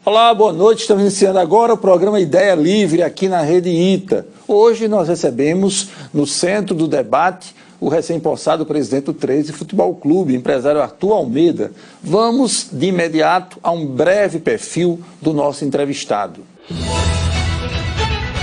Olá, boa noite. Estamos iniciando agora o programa Ideia Livre aqui na Rede ITA. Hoje nós recebemos no centro do debate o recém-possado presidente do 13 Futebol Clube, empresário Arthur Almeida. Vamos de imediato a um breve perfil do nosso entrevistado.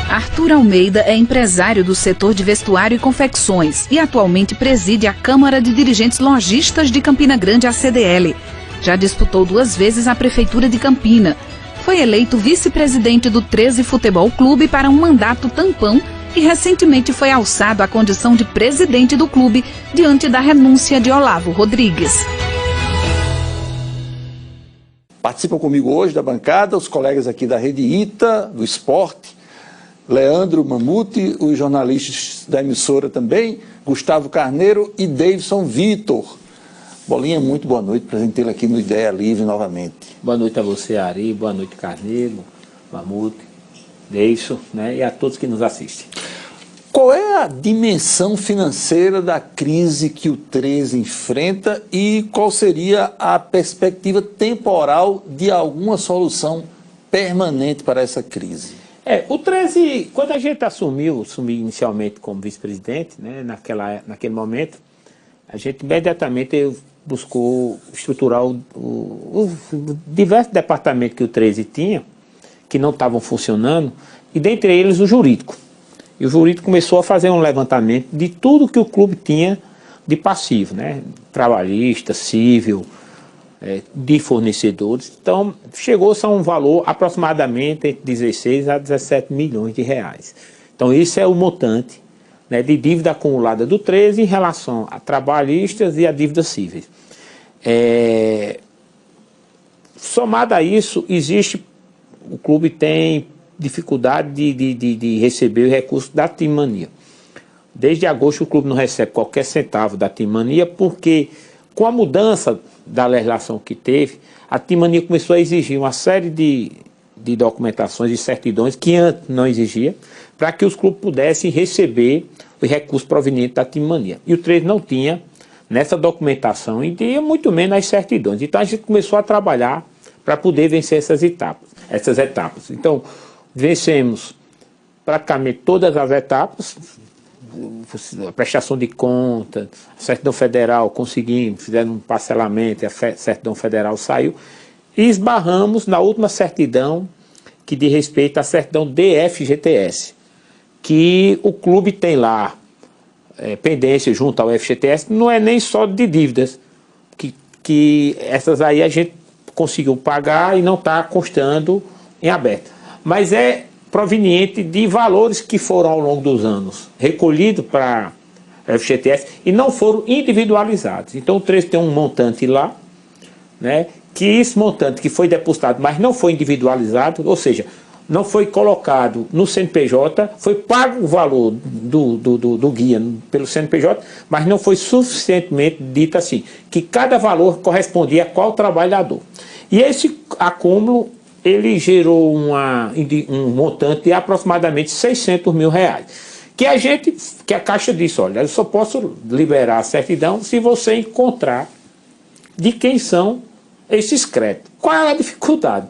Arthur Almeida é empresário do setor de vestuário e confecções e atualmente preside a Câmara de Dirigentes Lojistas de Campina Grande, a CDL. Já disputou 2 vezes a Prefeitura de Campina. Foi eleito vice-presidente do 13 Futebol Clube para um mandato tampão e recentemente foi alçado à condição de presidente do clube diante da renúncia de Olavo Rodrigues. Participam comigo hoje da bancada os colegas aqui da Rede ITA, do Esporte, Leandro Mamute, os jornalistas da emissora também, Gustavo Carneiro e Davidson Vitor. Bolinha, muito boa noite, prazer em tê-lo aqui no Ideia Livre novamente. Boa noite a você, Ari, boa noite, Carneiro, Mamute, Davidson, e a todos que nos assistem. Qual é a dimensão financeira da crise que o 13 enfrenta e qual seria a perspectiva temporal de alguma solução permanente para essa crise? O 13, quando a gente assumi inicialmente como vice-presidente, naquele momento, a gente imediatamente buscou estruturar os diversos departamentos que o 13 tinha, que não estavam funcionando, e dentre eles o jurídico. E o jurídico começou a fazer um levantamento de tudo que o clube tinha de passivo, trabalhista, civil, de fornecedores. Então, chegou-se a um valor aproximadamente entre 16 a 17 milhões de reais. Então, esse é o montante de dívida acumulada do 13 em relação a trabalhistas e a dívidas cíveis. Somado a isso, o clube tem dificuldade de receber o recurso da Team Mania. Desde agosto o clube não recebe qualquer centavo da Team Mania, porque com a mudança da legislação que teve, a Team Mania começou a exigir uma série de documentações e certidões que antes não exigia, para que os clubes pudessem receber o recurso proveniente da Team Mania. E o 13 não tinha nessa documentação e tinha muito menos as certidões. Então a gente começou a trabalhar para poder vencer essas etapas. Então, vencemos praticamente todas as etapas, a prestação de conta, a certidão federal, conseguimos, fizemos um parcelamento, a certidão federal saiu, e esbarramos na última certidão que diz respeito à certidão DFGTS, que o clube tem lá pendência junto ao FGTS, não é nem só de dívidas, que essas aí a gente conseguiu pagar e não está constando em aberto. Mas é proveniente de valores que foram ao longo dos anos recolhidos para a FGTS e não foram individualizados. Então o 13 tem um montante lá, que esse montante que foi depositado, mas não foi individualizado, ou seja, não foi colocado no CNPJ, foi pago o valor do guia pelo CNPJ, mas não foi suficientemente dito assim, que cada valor correspondia a qual trabalhador. E esse acúmulo, ele gerou um montante de aproximadamente 600 mil reais. Que a Caixa disse, olha, eu só posso liberar a certidão se você encontrar de quem são esses créditos. Qual é a dificuldade?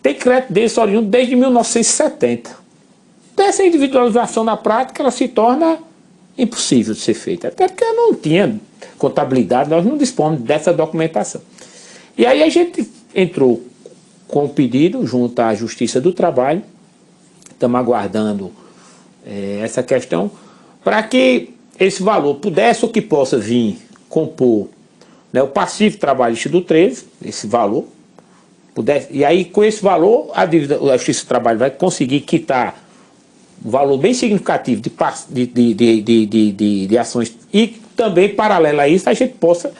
Tem crédito desse oriundo desde 1970. Dessa individualização na prática, ela se torna impossível de ser feita. Até porque não tinha contabilidade, nós não dispomos dessa documentação. E aí a gente entrou com o pedido junto à Justiça do Trabalho, estamos aguardando essa questão, para que esse valor pudesse ou que possa vir compor o passivo trabalhista do 13, esse valor, e aí com esse valor a Justiça do Trabalho vai conseguir quitar um valor bem significativo de ações e também paralelo a isso a gente possa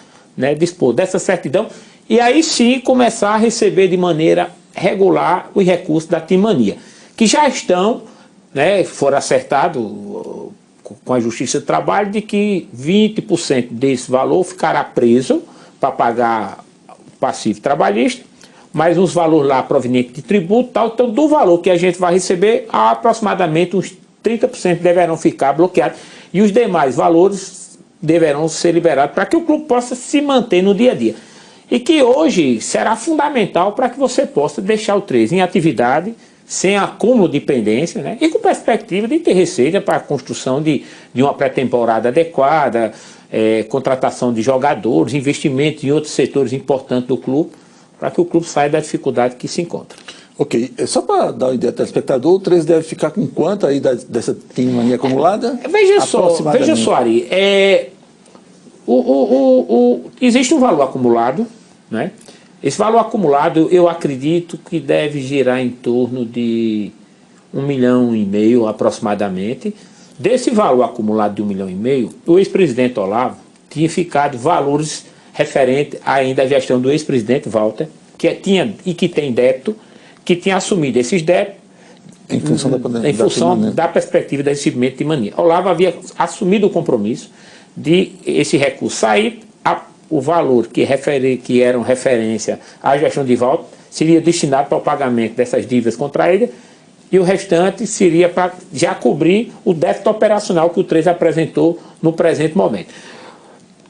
dispor dessa certidão e aí sim começar a receber de maneira regular os recursos da Team Mania, que já estão, foram acertados com a Justiça do Trabalho de que 20% desse valor ficará preso para pagar o passivo trabalhista, mas uns valores lá provenientes de tributo, então do valor que a gente vai receber, aproximadamente uns 30% deverão ficar bloqueados e os demais valores deverão ser liberados para que o clube possa se manter no dia a dia. e que hoje será fundamental para que você possa deixar o 13 em atividade, sem acúmulo de pendência, né? E com perspectiva de ter receita para a construção de uma pré-temporada adequada, contratação de jogadores, investimento em outros setores importantes do clube, para que o clube saia da dificuldade que se encontra. Ok, só para dar uma ideia ao telespectador, o 13 deve ficar com quanto aí dessa time mania acumulada? Veja só, Ari, existe um valor acumulado, né? Esse valor acumulado, eu acredito que deve girar em torno de 1,5 milhão aproximadamente. Desse valor acumulado de 1,5 milhão, o ex-presidente Olavo tinha ficado valores referentes ainda à gestão do ex-presidente Walter, que tem débito, que tinha assumido esses débitos em função da perspectiva do recebimento de mania. Olavo havia assumido o compromisso de esse recurso sair, o valor que eram referência à gestão de Walter seria destinado para o pagamento dessas dívidas contraídas e o restante seria para já cobrir o déficit operacional que o 13 apresentou no presente momento.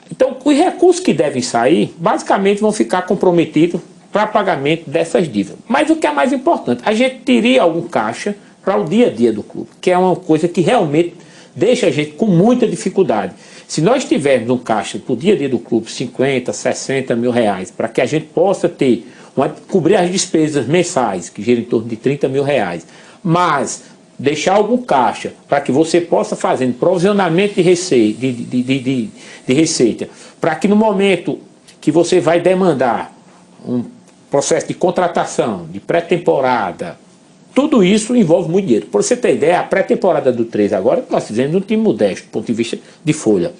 Então, os recursos que devem sair, basicamente vão ficar comprometidos para pagamento dessas dívidas. Mas o que é mais importante, a gente teria algum caixa para o dia a dia do clube, que é uma coisa que realmente deixa a gente com muita dificuldade. Se nós tivermos um caixa para o dia a dia do clube, 50, 60 mil reais, para que a gente possa cobrir as despesas mensais, que giram em torno de 30 mil reais, mas deixar algum caixa para que você possa fazer provisionamento de receita, para que no momento que você vai demandar um processo de contratação, de pré-temporada, tudo isso envolve muito dinheiro. Para você ter ideia, a pré-temporada do 13 agora, nós fizemos um time modesto, do ponto de vista de folha,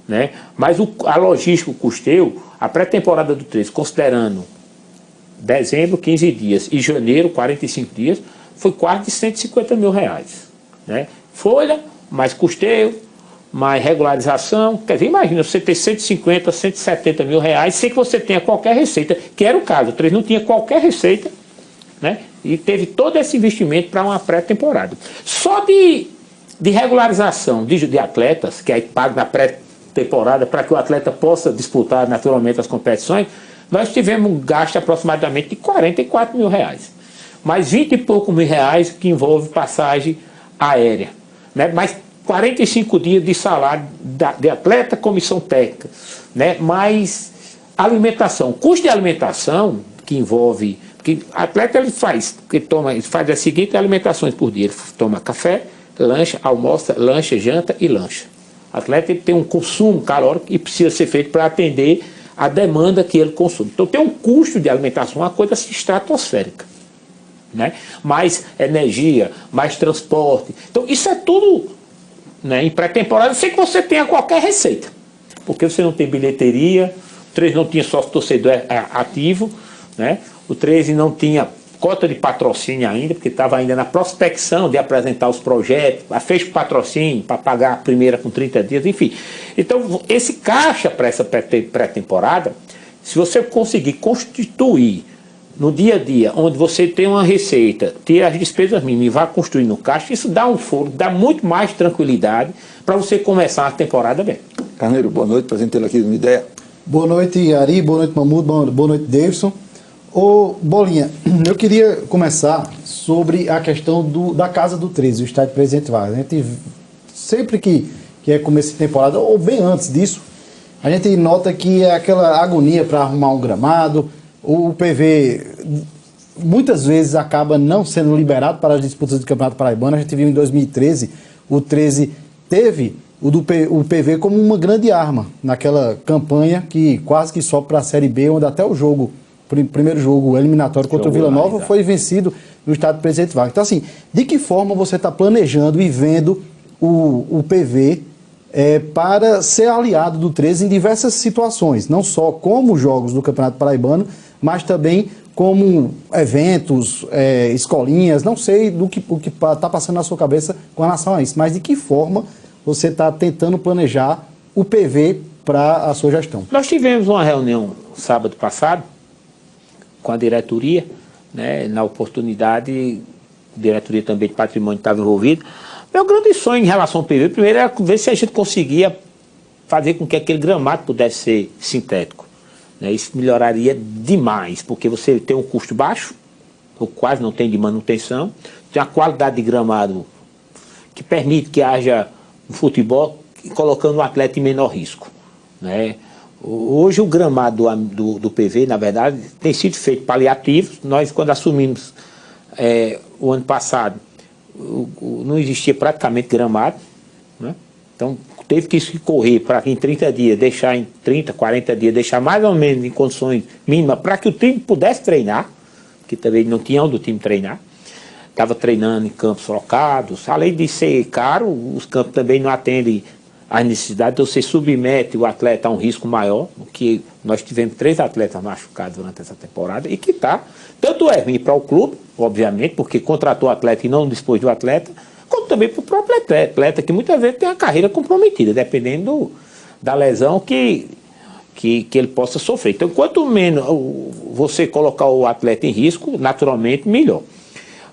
né? Mas a logística, o custeio, a pré-temporada do 13, considerando dezembro, 15 dias, e janeiro, 45 dias, foi quase de 150 mil reais. Né? Folha, mais custeio, mais regularização. Quer dizer, imagina você ter 150, 170 mil reais sem que você tenha qualquer receita, que era o caso. O 13 não tinha qualquer receita, né? E teve todo esse investimento para uma pré-temporada. Só de regularização de atletas, que aí paga na pré-temporada para que o atleta possa disputar naturalmente as competições, nós tivemos um gasto aproximadamente de 44 mil reais. Mais 20 e poucos mil reais que envolve passagem aérea. Né? Mais 45 dias de salário de atleta, comissão técnica. Né? Mais alimentação. Custo de alimentação que envolve... Porque atleta ele faz as seguintes alimentações por dia. Ele toma café, lancha, almoça, lancha, janta e lancha. O atleta ele tem um consumo calórico que precisa ser feito para atender a demanda que ele consome. Então tem um custo de alimentação, uma coisa estratosférica. Né? Mais energia, mais transporte. Então isso é tudo, né, em pré-temporada, sem que você tenha qualquer receita. Porque você não tem bilheteria, o 13 não tinha sócio torcedor ativo, né? O 13 não tinha cota de patrocínio ainda, porque estava ainda na prospecção de apresentar os projetos, fez patrocínio para pagar a primeira com 30 dias, enfim. Então, esse caixa para essa pré-temporada, se você conseguir constituir no dia a dia, onde você tem uma receita, tira as despesas mínimas e vai construir no caixa, isso dá um foro, dá muito mais tranquilidade para você começar a temporada bem. Carneiro, boa noite, prazer em tê-lo aqui no Ideia. Boa noite, Ari, boa noite, Mamudo, boa noite, Davidson. Ô, Bolinha, eu queria começar sobre a questão da Casa do 13, o estádio Presidente Vargas. A gente, sempre que é começo de temporada, ou bem antes disso, a gente nota que é aquela agonia para arrumar um gramado. O PV muitas vezes acaba não sendo liberado para as disputas de Campeonato Paraibano. A gente viu em 2013, o 13 teve o PV como uma grande arma naquela campanha que quase que sobe para a Série B, onde até o primeiro jogo eliminatório contra o Vila Nova foi vencido no estádio Presidente Vargas. Então, assim, de que forma você está planejando e vendo o PV para ser aliado do 13 em diversas situações, não só como jogos do Campeonato Paraibano, mas também como eventos, escolinhas, não sei o que está passando na sua cabeça com relação a isso, mas de que forma você está tentando planejar o PV para a sua gestão? Nós tivemos uma reunião sábado passado com a diretoria, né, na oportunidade, a diretoria também de patrimônio estava envolvida. Meu grande sonho em relação ao PV, primeiro, era ver se a gente conseguia fazer com que aquele gramado pudesse ser sintético. né? Isso melhoraria demais, porque você tem um custo baixo, ou quase não tem de manutenção, tem a qualidade de gramado que permite que haja um futebol colocando o atleta em menor risco, né? Hoje o gramado do PV, na verdade, tem sido feito paliativos. Nós, quando assumimos o ano passado, não existia praticamente gramado, né? Então teve que se correr para em 30 dias, deixar em 30, 40 dias, deixar mais ou menos em condições mínimas para que o time pudesse treinar, que também não tinha onde o time treinar. Estava treinando em campos locados. Além de ser caro, os campos também não atendem às necessidades, então você submete o atleta a um risco maior, que nós tivemos 3 atletas machucados durante essa temporada, e que tanto é ruim para o clube, obviamente, porque contratou o atleta e não dispôs do atleta, como também para o próprio atleta, que muitas vezes tem a carreira comprometida, dependendo da lesão que ele possa sofrer. Então, quanto menos você colocar o atleta em risco, naturalmente, melhor.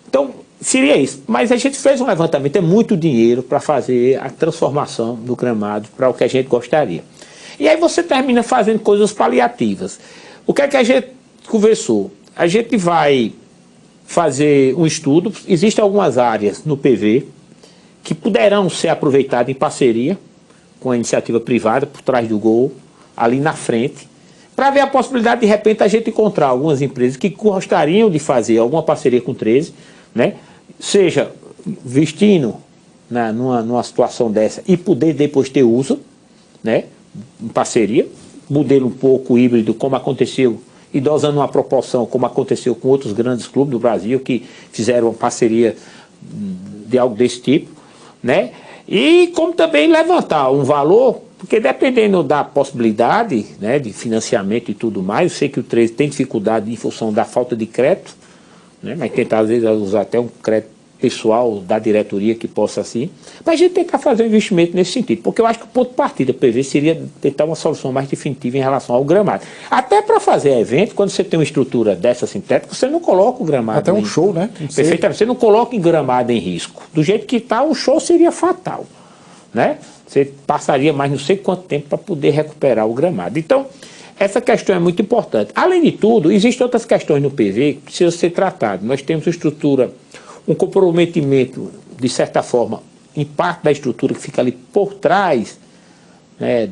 Então, seria isso. Mas a gente fez um levantamento, é muito dinheiro para fazer a transformação do gramado para o que a gente gostaria. E aí você termina fazendo coisas paliativas. O que é que a gente conversou? A gente vai fazer um estudo, existem algumas áreas no PV que poderão ser aproveitadas em parceria com a iniciativa privada, por trás do gol, ali na frente, para ver a possibilidade, de repente, a gente encontrar algumas empresas que gostariam de fazer alguma parceria com o 13, né? Seja vestindo, né, numa situação dessa e poder depois ter uso, né, em parceria, modelo um pouco híbrido, como aconteceu, e dosando uma proporção, como aconteceu com outros grandes clubes do Brasil, que fizeram uma parceria de algo desse tipo, né? E como também levantar um valor, porque dependendo da possibilidade, né, de financiamento e tudo mais, eu sei que o 13 tem dificuldade em função da falta de crédito, né, mas tentar às vezes usar até um crédito pessoal da diretoria que possa assim, mas a gente tentar fazer um investimento nesse sentido, porque eu acho que o ponto de partida do PV seria tentar uma solução mais definitiva em relação ao gramado. Até para fazer evento, quando você tem uma estrutura dessa sintética, você não coloca o gramado até um show, né? Perfeitamente, você não coloca o gramado em risco. Do jeito que está, o show seria fatal, né? Você passaria mais não sei quanto tempo para poder recuperar o gramado. Então, essa questão é muito importante. Além de tudo, existem outras questões no PV que precisam ser tratadas. Nós temos uma estrutura, um comprometimento, de certa forma, em parte da estrutura que fica ali por trás, né,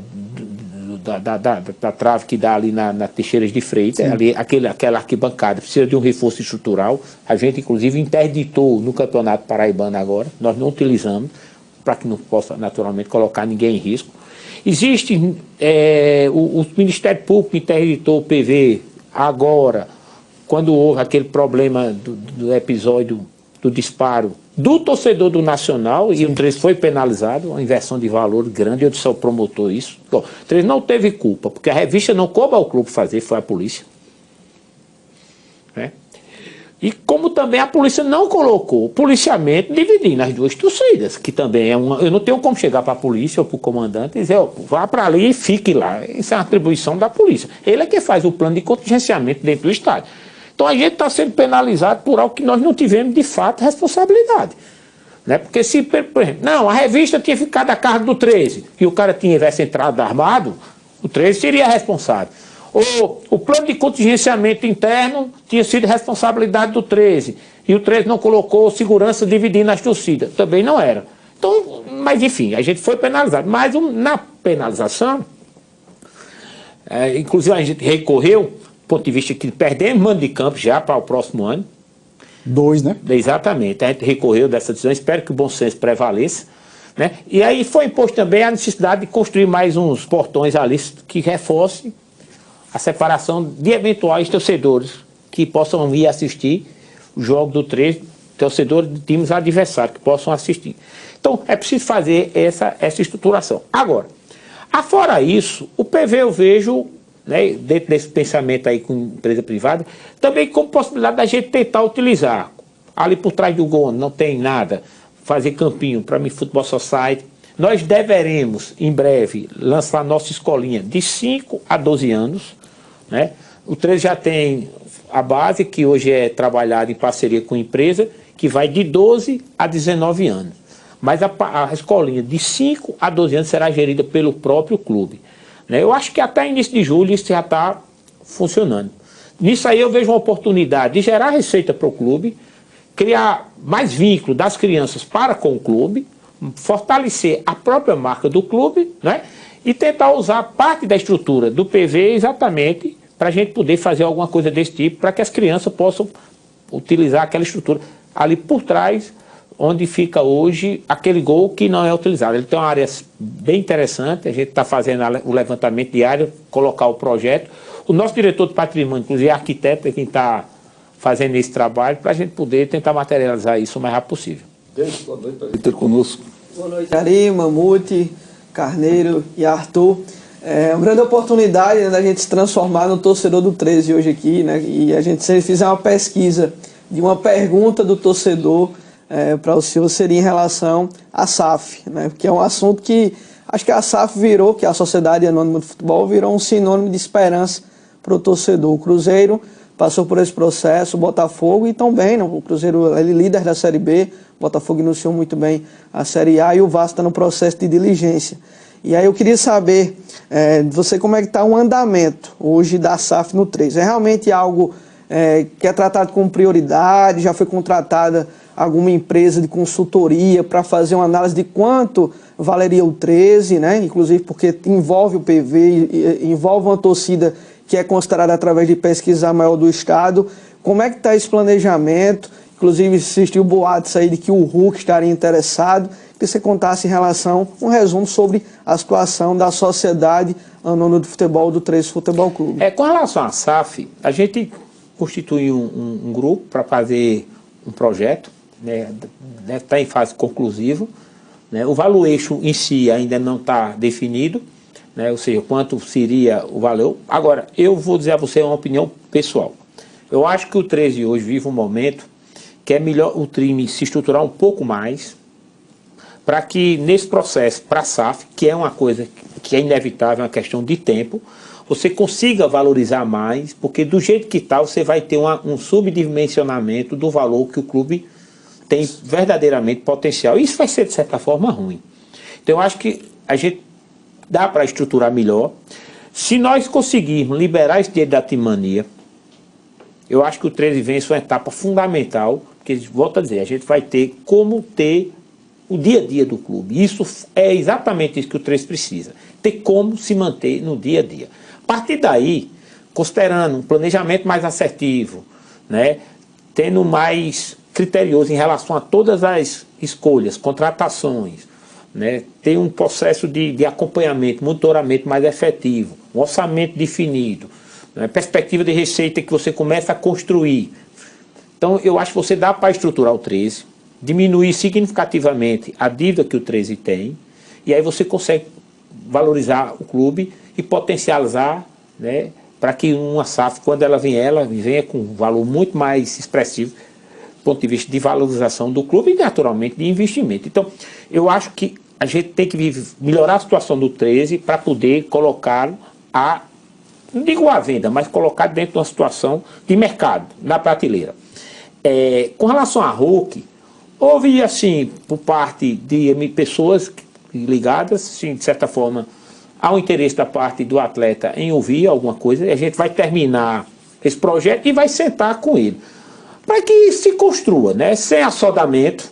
da trave que dá ali na Teixeiras de Freitas, ali, aquela arquibancada precisa de um reforço estrutural. A gente, inclusive, interditou no Campeonato Paraibano agora, nós não utilizamos, para que não possa, naturalmente, colocar ninguém em risco. Existe, o Ministério Público interditou o PV agora, quando houve aquele problema do episódio do disparo do torcedor do Nacional, e o 13 foi penalizado, uma inversão de valor grande, eu disse ao promotor isso. Bom, o 13 não teve culpa, porque a revista não coube ao clube fazer, foi a polícia. Né? E como também a polícia não colocou policiamento dividindo as duas torcidas, que também é uma... Eu não tenho como chegar para a polícia ou para o comandante e dizer, ó, vá para ali e fique lá. Isso é uma atribuição da polícia. Ele é que faz o plano de contingenciamento dentro do estádio. Então a gente está sendo penalizado por algo que nós não tivemos de fato responsabilidade. Né? Porque se, por exemplo, não, a revista tinha ficado a cargo do 13 e o cara tivesse entrado armado, o 13 seria responsável. Ou o plano de contingenciamento interno tinha sido responsabilidade do 13 e o 13 não colocou segurança dividindo as torcidas. Também não era. Então, mas enfim, a gente foi penalizado. Mas na penalização, inclusive a gente recorreu, do ponto de vista que perdemos mando de campo já para o próximo ano. 2, né? Exatamente. A gente recorreu dessa decisão, espero que o bom senso prevaleça. Né? E aí foi imposto também a necessidade de construir mais uns portões ali que reforcem a separação de eventuais torcedores que possam vir assistir o jogo do 13, torcedores de times adversários que possam assistir. Então, é preciso fazer essa estruturação. Agora, afora isso, o PV eu vejo, né, dentro desse pensamento aí com empresa privada, também como possibilidade da gente tentar utilizar, ali por trás do gol, não tem nada, fazer campinho para mim, Futebol Society. Nós deveremos, em breve, lançar nossa escolinha de 5 a 12 anos, né? O 13 já tem a base, que hoje é trabalhada em parceria com a empresa, que vai de 12 a 19 anos. Mas a escolinha de 5 a 12 anos será gerida pelo próprio clube. Né? Eu acho que até início de julho isso já está funcionando. Nisso aí eu vejo uma oportunidade de gerar receita para o clube, criar mais vínculo das crianças para com o clube, fortalecer a própria marca do clube, né? E tentar usar parte da estrutura do PV exatamente para a gente poder fazer alguma coisa desse tipo, para que as crianças possam utilizar aquela estrutura ali por trás, onde fica hoje aquele gol que não é utilizado. Ele tem uma área bem interessante, a gente está fazendo o levantamento de área, colocar o projeto. O nosso diretor de patrimônio, inclusive arquiteto, é quem está fazendo esse trabalho, para a gente poder tentar materializar isso o mais rápido possível. Boa noite para ter conosco. Boa noite, Ari, Mamute, Carneiro e Arthur. É uma grande oportunidade, né, da gente se transformar no torcedor do 13 hoje aqui, né? E a gente, se ele fizer uma pesquisa de uma pergunta do torcedor para o senhor, seria em relação à SAF, né? Porque é um assunto que acho que a SAF virou, que a Sociedade Anônima de Futebol virou um sinônimo de esperança para o torcedor. O Cruzeiro passou por esse processo, o Botafogo, e também, né? O Cruzeiro é líder da Série B, o Botafogo iniciou muito bem a Série A e o Vasco está no processo de diligência. E aí eu queria saber de você como é que está o andamento hoje da SAF no 13. É realmente algo que é tratado com prioridade? Já foi contratada alguma empresa de consultoria para fazer uma análise de quanto valeria o 13, né? Inclusive porque envolve o PV, envolve uma torcida que é considerada através de pesquisa a maior do estado. Como é que está esse planejamento? Inclusive existiu boatos aí de que o Hulk estaria interessado. Que você contasse em relação, um resumo sobre a situação da Sociedade Anônima de Futebol do 13 Futebol Clube. Com relação à SAF, a gente constituiu um grupo para fazer um projeto, né? Está em fase conclusiva, né? O valuation em si ainda não está definido, né? Ou seja, quanto seria o valor. Agora, eu vou dizer a você uma opinião pessoal. Eu acho que o 13 hoje vive um momento que é melhor o time se estruturar um pouco mais, para que nesse processo, para a SAF, que é uma coisa que é inevitável, é uma questão de tempo, você consiga valorizar mais, porque do jeito que está, você vai ter um subdimensionamento do valor que o clube tem verdadeiramente potencial. Isso vai ser, de certa forma, ruim. Então, eu acho que a gente dá para estruturar melhor. Se nós conseguirmos liberar esse dinheiro da Timania, eu acho que o 13 vence uma etapa fundamental, porque, volto a dizer, a gente vai ter como ter o dia a dia do clube. Isso é exatamente isso que o 13 precisa. Ter como se manter no dia a dia. A partir daí, considerando um planejamento mais assertivo, né, tendo mais criterioso em relação a todas as escolhas, contratações, né, ter um processo de acompanhamento, monitoramento mais efetivo, um orçamento definido, né, perspectiva de receita que você começa a construir. Então, eu acho que você dá para estruturar o 13, diminuir significativamente a dívida que o 13 tem, e aí você consegue valorizar o clube e potencializar, né, para que uma SAF, quando ela venha com um valor muito mais expressivo, do ponto de vista de valorização do clube e, naturalmente, de investimento. Então, eu acho que a gente tem que melhorar a situação do 13 para poder colocá-lo não digo à venda, mas colocar dentro de uma situação de mercado, na prateleira. Com relação a Hulk, houve, assim, por parte de pessoas ligadas, assim, de certa forma, ao interesse da parte do atleta em ouvir alguma coisa, e a gente vai terminar esse projeto e vai sentar com ele, para que se construa, né, sem assodamento,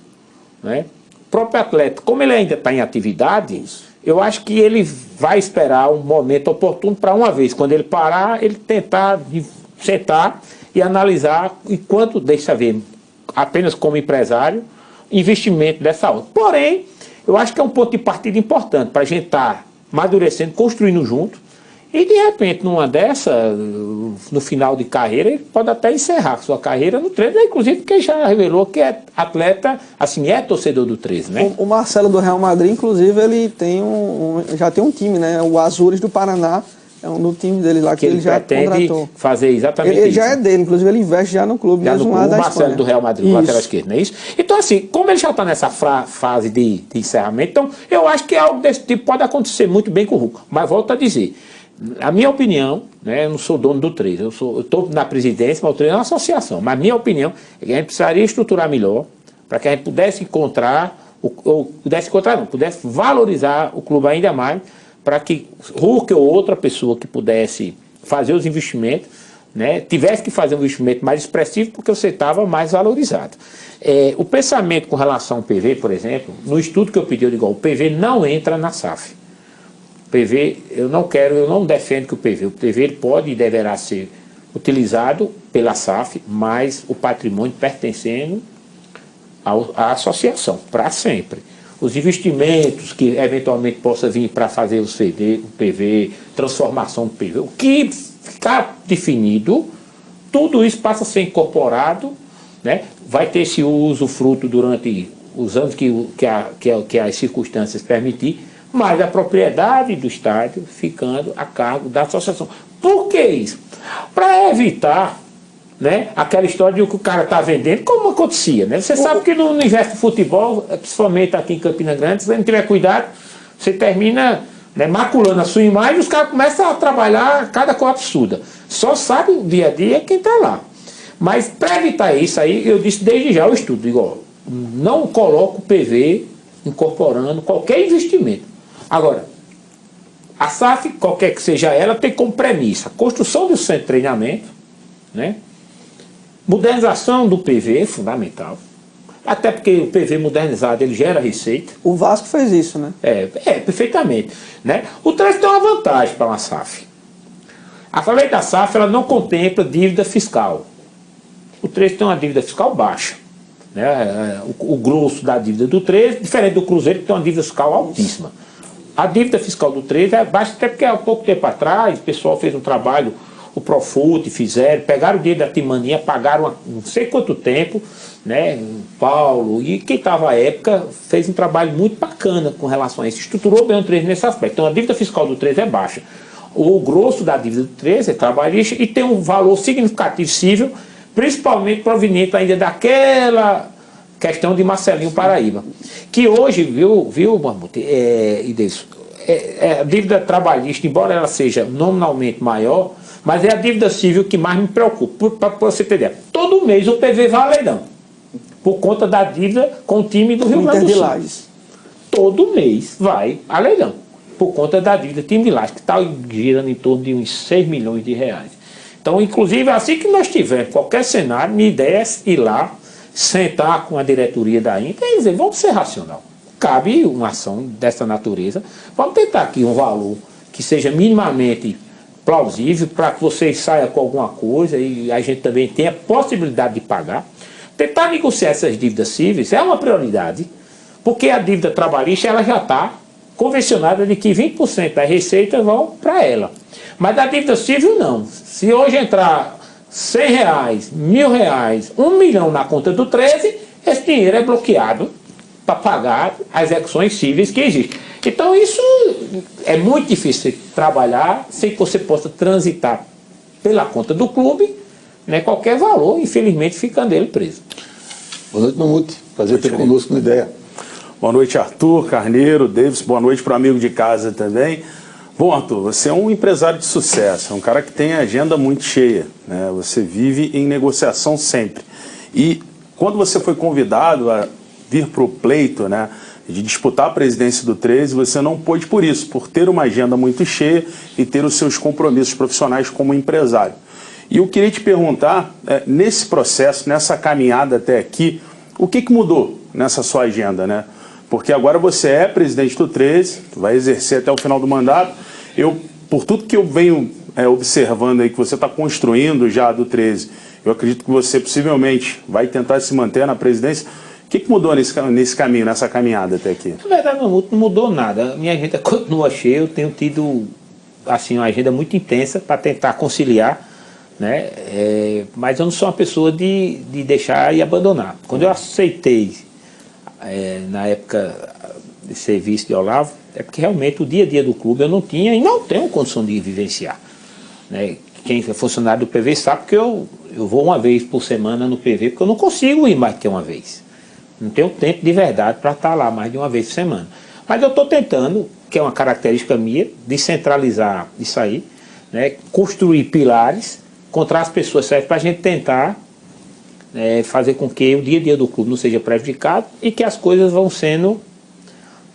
né? O próprio atleta, como ele ainda está em atividade, eu acho que ele vai esperar um momento oportuno para, uma vez, quando ele parar, ele tentar sentar e analisar enquanto deixa ver, apenas como empresário, investimento dessa ordem. Porém, eu acho que é um ponto de partida importante para a gente estar amadurecendo, construindo junto, e de repente, numa dessa, no final de carreira, ele pode até encerrar sua carreira no 13, inclusive porque já revelou que é atleta, assim, é torcedor do 13, né? O Marcelo do Real Madrid, inclusive, ele tem já tem um time, né? O Azures do Paraná é um do time dele lá que ele já contratou. Fazer exatamente ele isso. já é dele, inclusive ele investe já no clube, já mesmo no lá da Marcelo Espanha. do Real Madrid, o lateral esquerdo, não é isso? Então, assim, como ele já está nessa fase de encerramento, então eu acho que algo desse tipo pode acontecer muito bem com o Hulk. Mas volto a dizer, a minha opinião, né, eu não sou dono do 13, eu estou na presidência, mas o 13 é uma associação, mas a minha opinião é que a gente precisaria estruturar melhor para que a gente pudesse pudesse valorizar o clube ainda mais, para que Hulk ou outra pessoa que pudesse fazer os investimentos, né, tivesse que fazer um investimento mais expressivo porque você estava mais valorizado. O pensamento com relação ao PV, por exemplo, no estudo que eu pedi, eu digo, o PV não entra na SAF. O PV, eu não defendo que o PV ele pode e deverá ser utilizado pela SAF, mas o patrimônio pertencendo à associação, para sempre. Os investimentos que eventualmente possa vir para fazer o PV, transformação do PV, o que ficar definido, tudo isso passa a ser incorporado, né? Vai ter esse uso fruto durante os anos que as circunstâncias permitir, mas a propriedade do estádio ficando a cargo da associação. Por que isso? Para evitar, né, aquela história de que o cara está vendendo, como acontecia, né? Você sabe que no universo do futebol, principalmente aqui em Campina Grande, se você não tiver cuidado, você termina, né, maculando a sua imagem e os caras começam a trabalhar cada coisa absurda. Só sabe o dia a dia quem está lá. Mas para evitar isso aí, eu disse desde já o estudo, digo, ó, não coloco o PV incorporando qualquer investimento. Agora, a SAF, qualquer que seja ela, tem como premissa a construção do centro de treinamento, né? Modernização do PV é fundamental. Até porque o PV modernizado ele gera receita. O Vasco fez isso, né? Perfeitamente. Né? O trânsito tem uma vantagem para uma SAF. A lei da SAF ela não contempla dívida fiscal. O 13 tem uma dívida fiscal baixa. Né? O grosso da dívida do 13, diferente do Cruzeiro, que tem uma dívida fiscal altíssima. A dívida fiscal do 13 é baixa, até porque há pouco tempo atrás o pessoal fez um trabalho, o Profut pegaram o dinheiro da Timania, pagaram há não sei quanto tempo, né? Paulo, e quem estava à época fez um trabalho muito bacana com relação a isso, estruturou bem o 13 nesse aspecto. Então a dívida fiscal do 13 é baixa. O grosso da dívida do 13 é trabalhista e tem um valor significativo cível, principalmente proveniente ainda daquela questão de Marcelinho Paraíba, que hoje, viu Mamute, a dívida trabalhista, embora ela seja nominalmente maior, mas é a dívida civil que mais me preocupa. Para você ter ideia, todo mês o PV vai a leilão, por conta da dívida com o time do Rio Grande do Sul. Todo mês vai a leilão, por conta da dívida do time de Lages, que está girando em torno de uns 6 milhões de reais. Então, inclusive, assim que nós tivermos qualquer cenário, minha ideia é ir lá, sentar com a diretoria da Inter e dizer, vamos ser racional. Cabe uma ação dessa natureza, vamos tentar aqui um valor que seja minimamente plausível para que você saia com alguma coisa e a gente também tenha a possibilidade de pagar. Tentar negociar essas dívidas cíveis é uma prioridade, porque a dívida trabalhista ela já está convencionada de que 20% das receitas vão para ela. Mas da dívida civil não. Se hoje entrar R$100, R$1.000, R$1 milhão na conta do 13, esse dinheiro é bloqueado para pagar as execuções cíveis que existem. Então isso é muito difícil trabalhar sem que você possa transitar pela conta do clube, né, qualquer valor, infelizmente ficando ele preso. Boa noite, Mamute. Prazer ter conosco no Ideia. Boa noite, Arthur, Carneiro, Davis. Boa noite para o amigo de casa também. Bom, Arthur, você é um empresário de sucesso, é um cara que tem a agenda muito cheia, né? Você vive em negociação sempre. E quando você foi convidado a vir para o pleito, né, de disputar a presidência do 13, você não pôde por isso, por ter uma agenda muito cheia e ter os seus compromissos profissionais como empresário. E eu queria te perguntar, nesse processo, nessa caminhada até aqui, o que mudou nessa sua agenda, né? Porque agora você é presidente do 13, vai exercer até o final do mandato. Por tudo que eu venho observando aí que você está construindo já do 13, eu acredito que você possivelmente vai tentar se manter na presidência. O que mudou nesse caminho, nessa caminhada até aqui? Na verdade, não mudou nada. Minha agenda continua cheia, eu tenho tido assim, uma agenda muito intensa para tentar conciliar, né? Mas eu não sou uma pessoa de deixar e abandonar. Quando eu aceitei, na época de serviço de Olavo, é porque realmente o dia a dia do clube eu não tinha e não tenho condição de vivenciar, né? Quem é funcionário do PV sabe que eu vou uma vez por semana no PV, porque eu não consigo ir mais que uma vez. Não tenho tempo de verdade para estar lá mais de uma vez por semana. Mas eu estou tentando, que é uma característica minha, descentralizar isso aí, né? Construir pilares, encontrar as pessoas certas para a gente tentar fazer com que o dia a dia do clube não seja prejudicado e que as coisas vão sendo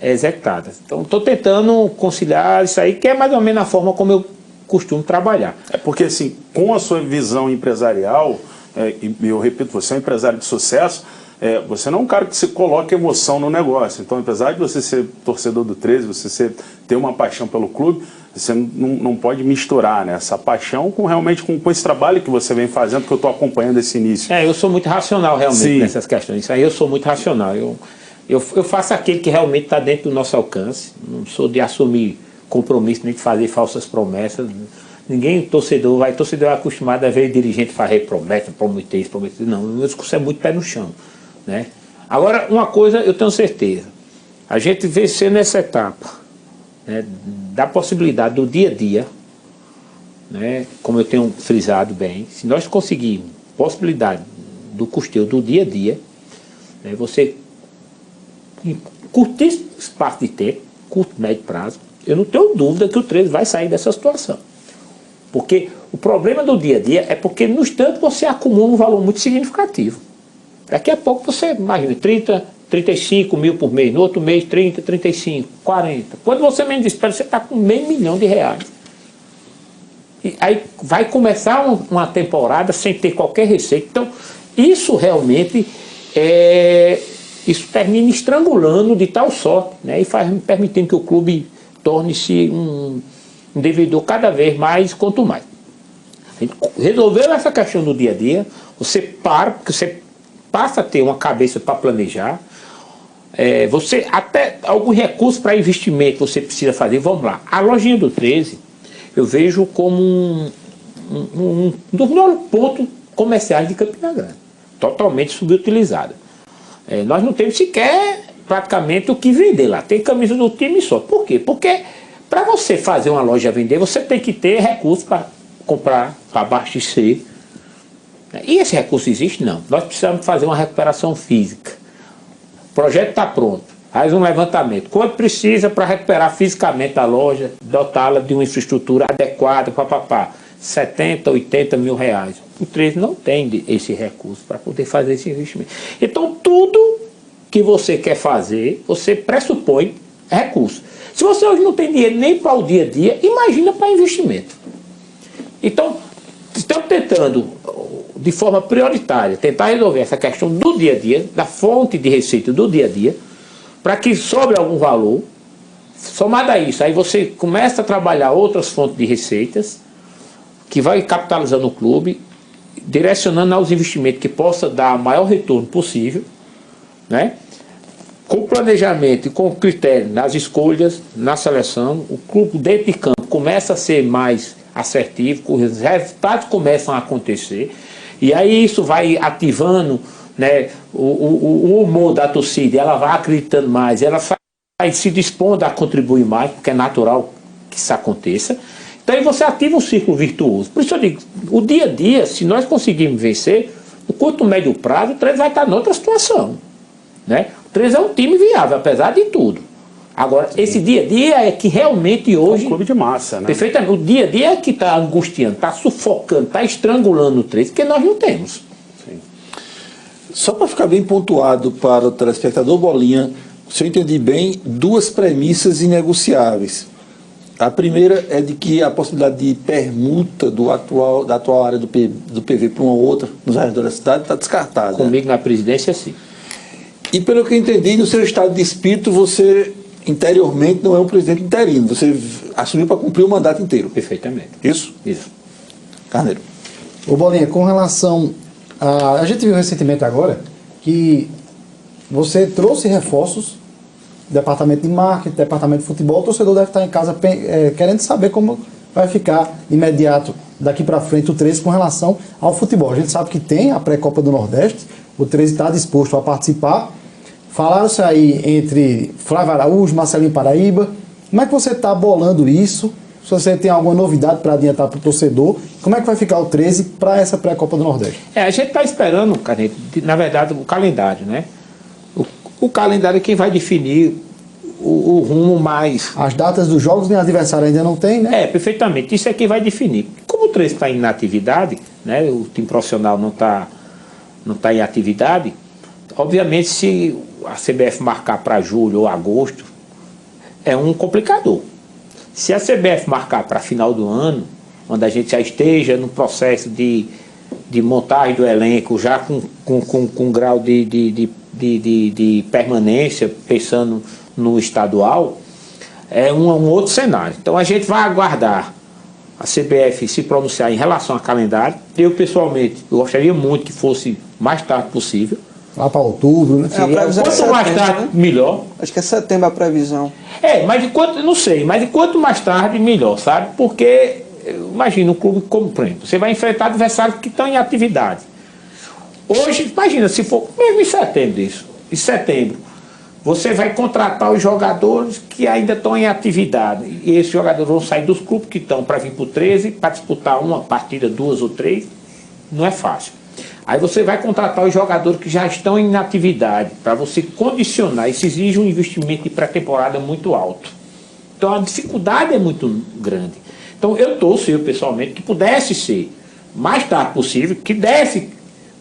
executadas. Então estou tentando conciliar isso aí, que é mais ou menos a forma como eu costumo trabalhar. É porque, assim, com a sua visão empresarial, e eu repito, você é um empresário de sucesso, você não é um cara que se coloca emoção no negócio. Então, apesar de você ser torcedor do 13, você ter uma paixão pelo clube, você não pode misturar, né, essa paixão realmente com esse trabalho que você vem fazendo, que eu estou acompanhando esse início. Eu sou muito racional realmente Sim. nessas questões. Isso aí eu sou muito racional. Eu faço aquele que realmente está dentro do nosso alcance. Não sou de assumir compromisso nem de fazer falsas promessas. Torcedor é acostumado a ver dirigente fazer promessa, prometer isso, prometer. Não, o meu discurso é muito pé no chão, né? Agora, uma coisa eu tenho certeza, a gente vencer nessa etapa, né, da possibilidade do dia a dia, né, como eu tenho frisado bem, se nós conseguirmos possibilidade do custeio do dia a dia, né, você em curtíssimo espaço de tempo, curto, médio prazo, eu não tenho dúvida que o 13 vai sair dessa situação. Porque o problema do dia a dia é porque no instante você acumula um valor muito significativo. Daqui a pouco você, imagina, 30, 35 mil por mês, no outro mês 30, 35, 40. Quando você menos espera, você está com R$500 mil. E aí vai começar uma temporada sem ter qualquer receita. Então, isso realmente isso termina estrangulando de tal sorte, né, e permitindo que o clube torne-se um devedor cada vez mais quanto mais. Resolveu essa questão do dia a dia, você passa a ter uma cabeça para planejar, você até algum recurso para investimento você precisa fazer. Vamos lá, a lojinha do 13 eu vejo como um dos melhores pontos comerciais de Campina Grande, totalmente subutilizada. Nós não temos sequer praticamente o que vender lá, tem camisa do time só. Por quê? Porque para você fazer uma loja vender, você tem que ter recursos para comprar, para abastecer. E esse recurso existe? Não. Nós precisamos fazer uma recuperação física. O projeto está pronto. Faz um levantamento. Quanto precisa para recuperar fisicamente a loja, dotá-la de uma infraestrutura adequada, 70, 80 mil reais. O 13 não tem esse recurso para poder fazer esse investimento. Então, tudo que você quer fazer, você pressupõe recurso. Se você hoje não tem dinheiro nem para o dia a dia, imagina para investimento. Então, estamos tentando, de forma prioritária, tentar resolver essa questão do dia a dia, da fonte de receita do dia a dia, para que sobre algum valor. Somado a isso, aí você começa a trabalhar outras fontes de receitas, que vai capitalizando o clube, direcionando aos investimentos que possa dar o maior retorno possível, né? Com planejamento e com critério nas escolhas, na seleção, o clube dentro de campo começa a ser mais assertivo, os resultados começam a acontecer, e aí isso vai ativando, né, o humor da torcida, ela vai acreditando mais, ela vai se dispondo a contribuir mais, porque é natural que isso aconteça. Então aí você ativa um círculo virtuoso. Por isso eu digo, o dia a dia, se nós conseguirmos vencer, no curto e médio prazo, o 13 vai estar em outra situação, né? O 13 é um time viável, apesar de tudo. Agora, esse dia a dia é que realmente hoje... É um clube de massa, né? Perfeitamente. O dia a dia é que está angustiando, está sufocando, está estrangulando o 13, porque nós não temos. Sim. Só para ficar bem pontuado para o telespectador, Bolinha, se eu entendi bem, duas premissas inegociáveis. A primeira é de que a possibilidade de permuta da atual área do PV para uma outra, nos arredores da cidade, está descartada. Comigo na presidência, sim. E pelo que eu entendi, no seu estado de espírito, você interiormente não é um presidente interino, você assumiu para cumprir o mandato inteiro. Perfeitamente. Isso? Isso. Carneiro. Ô Bolinha, com relação a gente viu recentemente agora que você trouxe reforços, departamento de marketing, departamento de futebol, o torcedor deve estar em casa querendo saber como vai ficar imediato daqui para frente o 13 com relação ao futebol. A gente sabe que tem a pré-copa do Nordeste, o 13 está disposto a participar. Falaram-se aí entre Flávio Araújo, Marcelinho Paraíba. Como é que você está bolando isso? Se você tem alguma novidade para adiantar para o torcedor, como é que vai ficar o 13 para essa pré-copa do Nordeste? A gente está esperando, Carneiro, na verdade, o calendário, né? O calendário é quem vai definir o rumo mais... As datas dos jogos nem adversário ainda não tem, né? Perfeitamente. Isso é quem vai definir. Como o 13 está em inatividade, né? O time profissional não está em atividade, obviamente se a CBF marcar para julho ou agosto, é um complicador. Se a CBF marcar para final do ano, onde a gente já esteja no processo de montagem do elenco, já com grau de permanência, pensando no estadual, é um outro cenário. Então a gente vai aguardar a CBF se pronunciar em relação ao calendário. Eu, pessoalmente, gostaria muito que fosse mais tarde possível. Lá para outubro, né? Quanto mais tarde, melhor. Acho que é setembro a previsão. Mas enquanto, não sei, mas enquanto mais tarde, melhor, sabe? Porque, imagina, um clube como, por exemplo, você vai enfrentar adversários que estão em atividade. Hoje, imagina, se for, mesmo em setembro isso, em setembro, você vai contratar os jogadores que ainda estão em atividade. E esses jogadores vão sair dos clubes que estão para vir para o 13, para disputar uma partida, 2 ou 3, não é fácil. Aí você vai contratar os jogadores que já estão em atividade, para você condicionar. Isso exige um investimento de pré-temporada muito alto. Então a dificuldade é muito grande. Então eu torço, eu pessoalmente, que pudesse ser mais tarde possível, que desse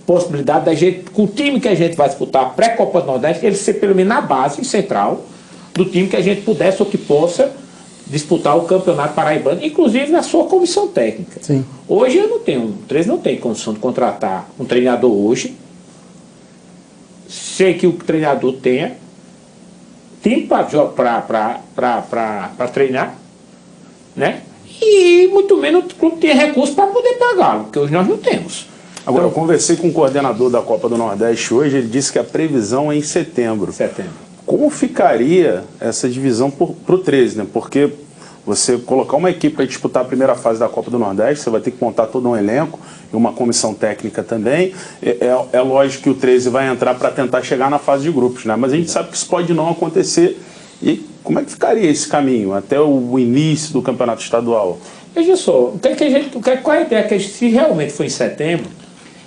possibilidade da gente, com o time que a gente vai disputar a pré-Copa do Nordeste, ele ser pelo menos na base central do time que a gente pudesse ou que possa disputar o Campeonato Paraibano, inclusive na sua comissão técnica. Sim. Hoje eu não tenho, o 13 não tem condição de contratar um treinador hoje. Sei que o treinador tenha time para treinar, né? E muito menos o clube tem recursos para poder pagá-lo, porque hoje nós não temos. Agora, eu conversei com o coordenador da Copa do Nordeste hoje, ele disse que a previsão é em setembro. Como ficaria essa divisão para o 13, né? Porque você colocar uma equipe para disputar a primeira fase da Copa do Nordeste, você vai ter que montar todo um elenco e uma comissão técnica também. É lógico que o 13 vai entrar para tentar chegar na fase de grupos, né? Mas a gente sabe que isso pode não acontecer. E como é que ficaria esse caminho até o início do campeonato estadual? Veja só, qual é a ideia? Que se realmente for em setembro,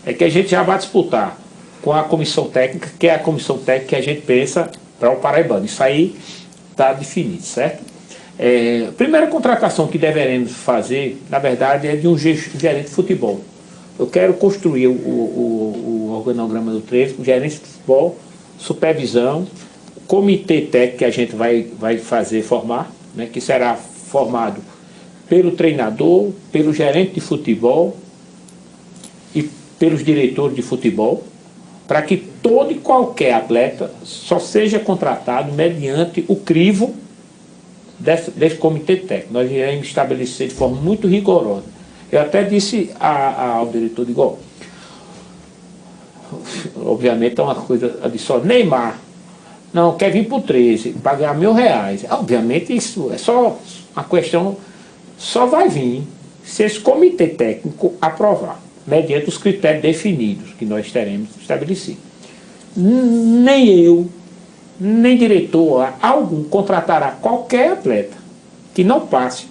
é que a gente já vai disputar com a comissão técnica, que é a comissão técnica que a gente pensa para o Paraibano. Isso aí está definido, certo? A primeira contratação que deveremos fazer, na verdade, é de um gerente de futebol. Eu quero construir o organograma do 13, o gerente de futebol, supervisão, comitê técnico que a gente vai formar, né, que será formado pelo treinador, pelo gerente de futebol e pelos diretores de futebol, para que todo e qualquer atleta só seja contratado mediante o crivo desse comitê técnico. Nós iremos estabelecer de forma muito rigorosa. Eu até disse ao diretor de gol, obviamente é uma coisa adicional, Neymar, não, quer vir para o 13, para ganhar R$1.000. Obviamente isso é só uma questão, só vai vir se esse comitê técnico aprovar, mediante os critérios definidos que nós teremos estabelecido. Nem eu, nem diretor algum contratará qualquer atleta que não passe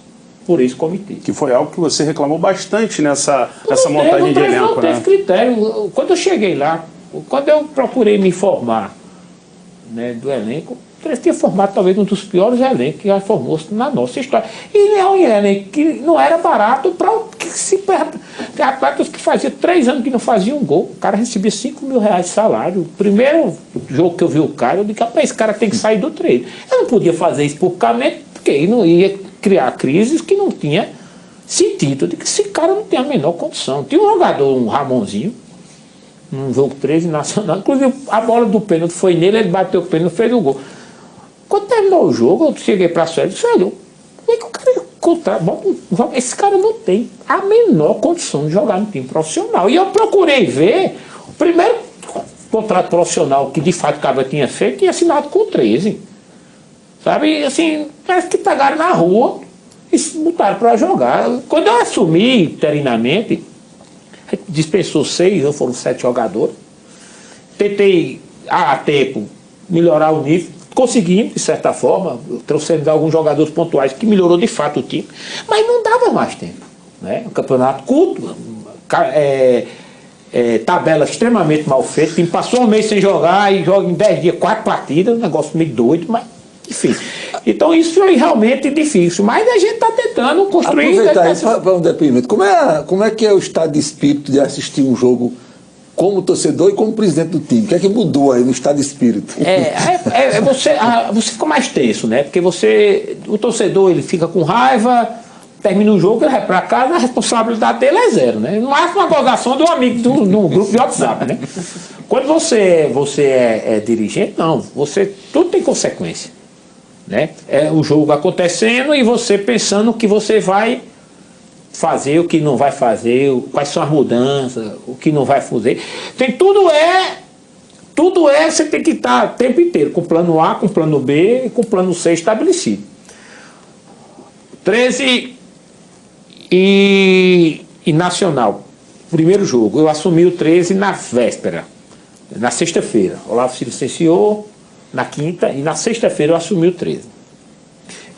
por esse comitê. Que foi algo que você reclamou bastante nessa montagem de elenco, não teve critério. Quando eu cheguei lá, quando eu procurei me informar, né, do elenco, ele tinha formado talvez um dos piores elencos que já formou-se na nossa história. E é um elenco que não era barato para tem atletas que faziam 3 anos que não faziam um gol. O cara recebia R$5.000 de salário. O primeiro jogo que eu vi o cara, eu disse, rapaz, esse cara tem que sair do treino. Eu não podia fazer isso publicamente, porque aí não ia criar crises que não tinha sentido. Eu disse, esse cara não tem a menor condição. Tinha um jogador, um Ramonzinho, num jogo 13 nacional, inclusive a bola do pênalti foi nele, ele bateu o pênalti e fez o gol. Quando terminou o jogo, eu cheguei para a Sueli e disse, velho, como é que o cara contrata? Esse cara não tem a menor condição de jogar no time profissional. E eu procurei ver, o primeiro contrato profissional que de fato o cara tinha feito, tinha assinado com o 13. Sabe, e, assim, parece que pegaram na rua e se botaram para jogar. Quando eu assumi interinamente, dispensou 6, ou foram 7 jogadores. Tentei, a tempo, melhorar o nível. Conseguimos, de certa forma, trouxemos alguns jogadores pontuais que melhorou de fato o time, mas não dava mais tempo, né? Um campeonato curto, tabela extremamente mal feita, o time passou um mês sem jogar e joga em 10 dias 4 partidas, um negócio meio doido, mas enfim. Então isso foi realmente difícil, mas a gente está tentando construir... Aproveitar isso para um depoimento. Como é que é o estado de espírito de assistir um jogo como torcedor e como presidente do time? O que é que mudou aí no estado de espírito? Você fica mais tenso, né? Porque o torcedor ele fica com raiva, termina o jogo, ele vai para casa, a responsabilidade dele é zero, né? No máximo uma gozação de um amigo num grupo de WhatsApp, né? Quando você é dirigente, não, tudo tem consequência, né? É o jogo acontecendo e você pensando o que você vai fazer, o que não vai fazer, quais são as mudanças, o que não vai fazer. Tudo você tem que estar o tempo inteiro com o plano A, com o plano B e com o plano C estabelecido. 13 e Nacional, primeiro jogo, eu assumi o 13 na véspera, na sexta-feira. Olavo se licenciou na quinta e na sexta-feira eu assumi o 13.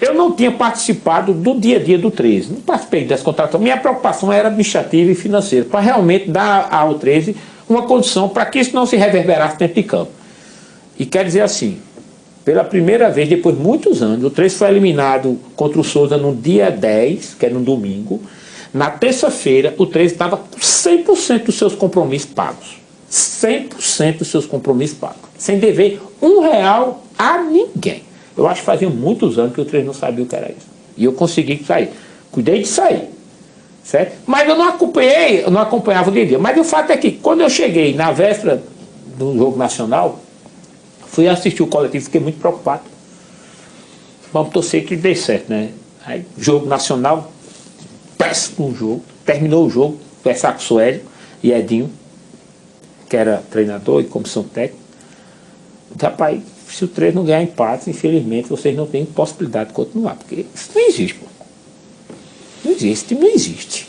Eu não tinha participado do dia a dia do 13, não participei das contratações. Minha preocupação era administrativa e financeira, para realmente dar ao 13 uma condição para que isso não se reverberasse dentro de campo. E quer dizer assim, pela primeira vez, depois de muitos anos, o 13 foi eliminado contra o Souza no dia 10, que era no domingo. Na terça-feira, o 13 estava com 100% dos seus compromissos pagos. 100% dos seus compromissos pagos. Sem dever R$1 a ninguém. Eu acho que fazia muitos anos que o 13 não sabia o que era isso. E eu consegui sair. Cuidei de sair. Certo? Mas eu não acompanhava o dia a dia. Mas o fato é que, quando eu cheguei na véspera do jogo nacional, fui assistir o coletivo, fiquei muito preocupado. Vamos torcer que dê certo, né? Aí, jogo nacional, péssimo jogo. Terminou o jogo, conversar com o Suélio e Edinho, que era treinador e comissão técnica. Rapaz, se o 13 não ganhar empate, infelizmente, vocês não têm possibilidade de continuar. Porque isso não existe, pô. Não existe, esse time não existe.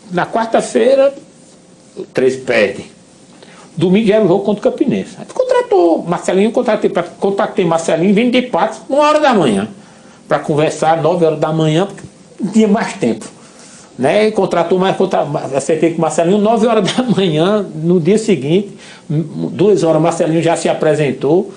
Na quarta-feira, o 13 perde. Domingo já era o jogo contra o Campinense. Aí contratou Marcelinho, contatei Marcelinho, vem de Patos, 1h da manhã, para conversar, 9h da manhã, porque não tinha mais tempo. Né? E contratou acertei com o Marcelinho, 9h da manhã, no dia seguinte, 2h, Marcelinho já se apresentou,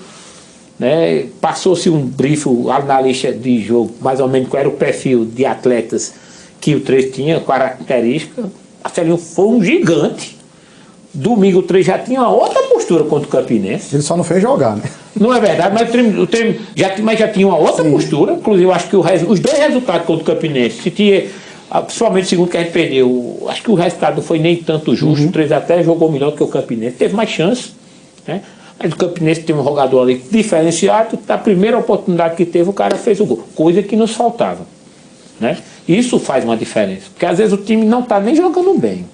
né? Passou-se um briefing na lista de jogo, mais ou menos qual era o perfil de atletas que o 3 tinha, característica. Marcelinho foi um gigante. Domingo o 3 já tinha uma outra postura contra o Campinense. Ele só não fez jogar, né? Não é verdade, mas o treino já tinha uma outra postura. Inclusive, eu acho que os dois resultados contra o Campinense, se tinha, principalmente o segundo que a gente perdeu, acho que o resultado não foi nem tanto justo. O 3 até jogou melhor que o Campinense, teve mais chance, né? Mas o Campinense tem um jogador ali diferenciado. Na primeira oportunidade que teve, o cara fez o gol, coisa que nos faltava, né? Isso faz uma diferença, porque às vezes o time não está nem jogando bem,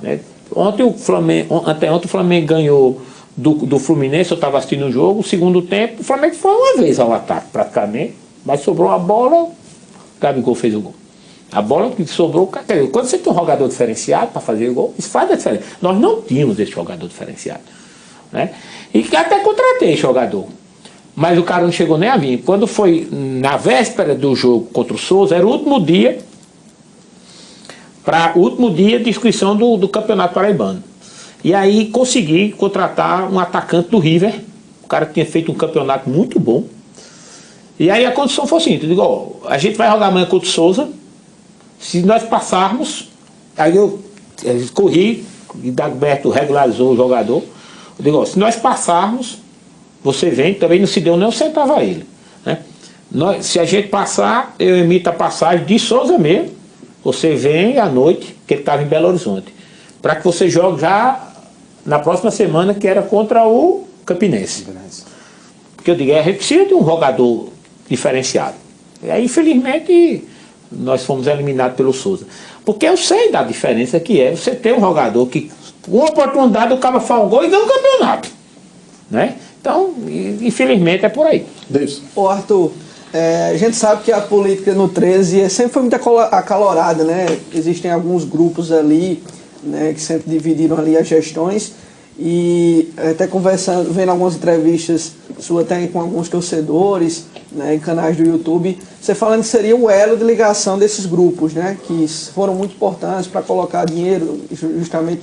né? Anteontem o Flamengo ganhou do Fluminense, eu estava assistindo o jogo, o segundo tempo, o Flamengo foi uma vez ao ataque, praticamente, mas sobrou a bola, o Gabigol fez o gol. A bola que sobrou, quando você tem um jogador diferenciado para fazer o gol, isso faz a diferença. Nós não tínhamos esse jogador diferenciado, né? E até contratei esse jogador, mas o cara não chegou nem a vir. Quando foi na véspera do jogo contra o Souza, era o último dia de inscrição do Campeonato Paraibano. E aí consegui contratar um atacante do River, o cara tinha feito um campeonato muito bom. E aí a condição foi assim, eu digo, ó, a gente vai jogar amanhã contra o Souza, se nós passarmos, aí eu corri, e Dagberto regularizou o jogador, eu digo, ó, se nós passarmos, você vem, também não se deu nem um centavo a ele, né? Se a gente passar, eu emito a passagem de Souza mesmo, você vem à noite, que ele estava em Belo Horizonte, para que você jogue já na próxima semana, que era contra o Campinense. Porque eu digo, a gente precisa de um jogador diferenciado. E aí, infelizmente, nós fomos eliminados pelo Souza. Porque eu sei da diferença que é você ter um jogador que, com uma oportunidade, o cara faz um gol e ganha um campeonato, né? Então, infelizmente, é por aí. Deus. Ô Arthur, a gente sabe que a política no 13 sempre foi muito acalorada, né? Existem alguns grupos ali, né, que sempre dividiram ali as gestões, e até conversando, vendo algumas entrevistas suas até com alguns torcedores, né, em canais do YouTube, você falando que seria o elo de ligação desses grupos, né, que foram muito importantes para colocar dinheiro, justamente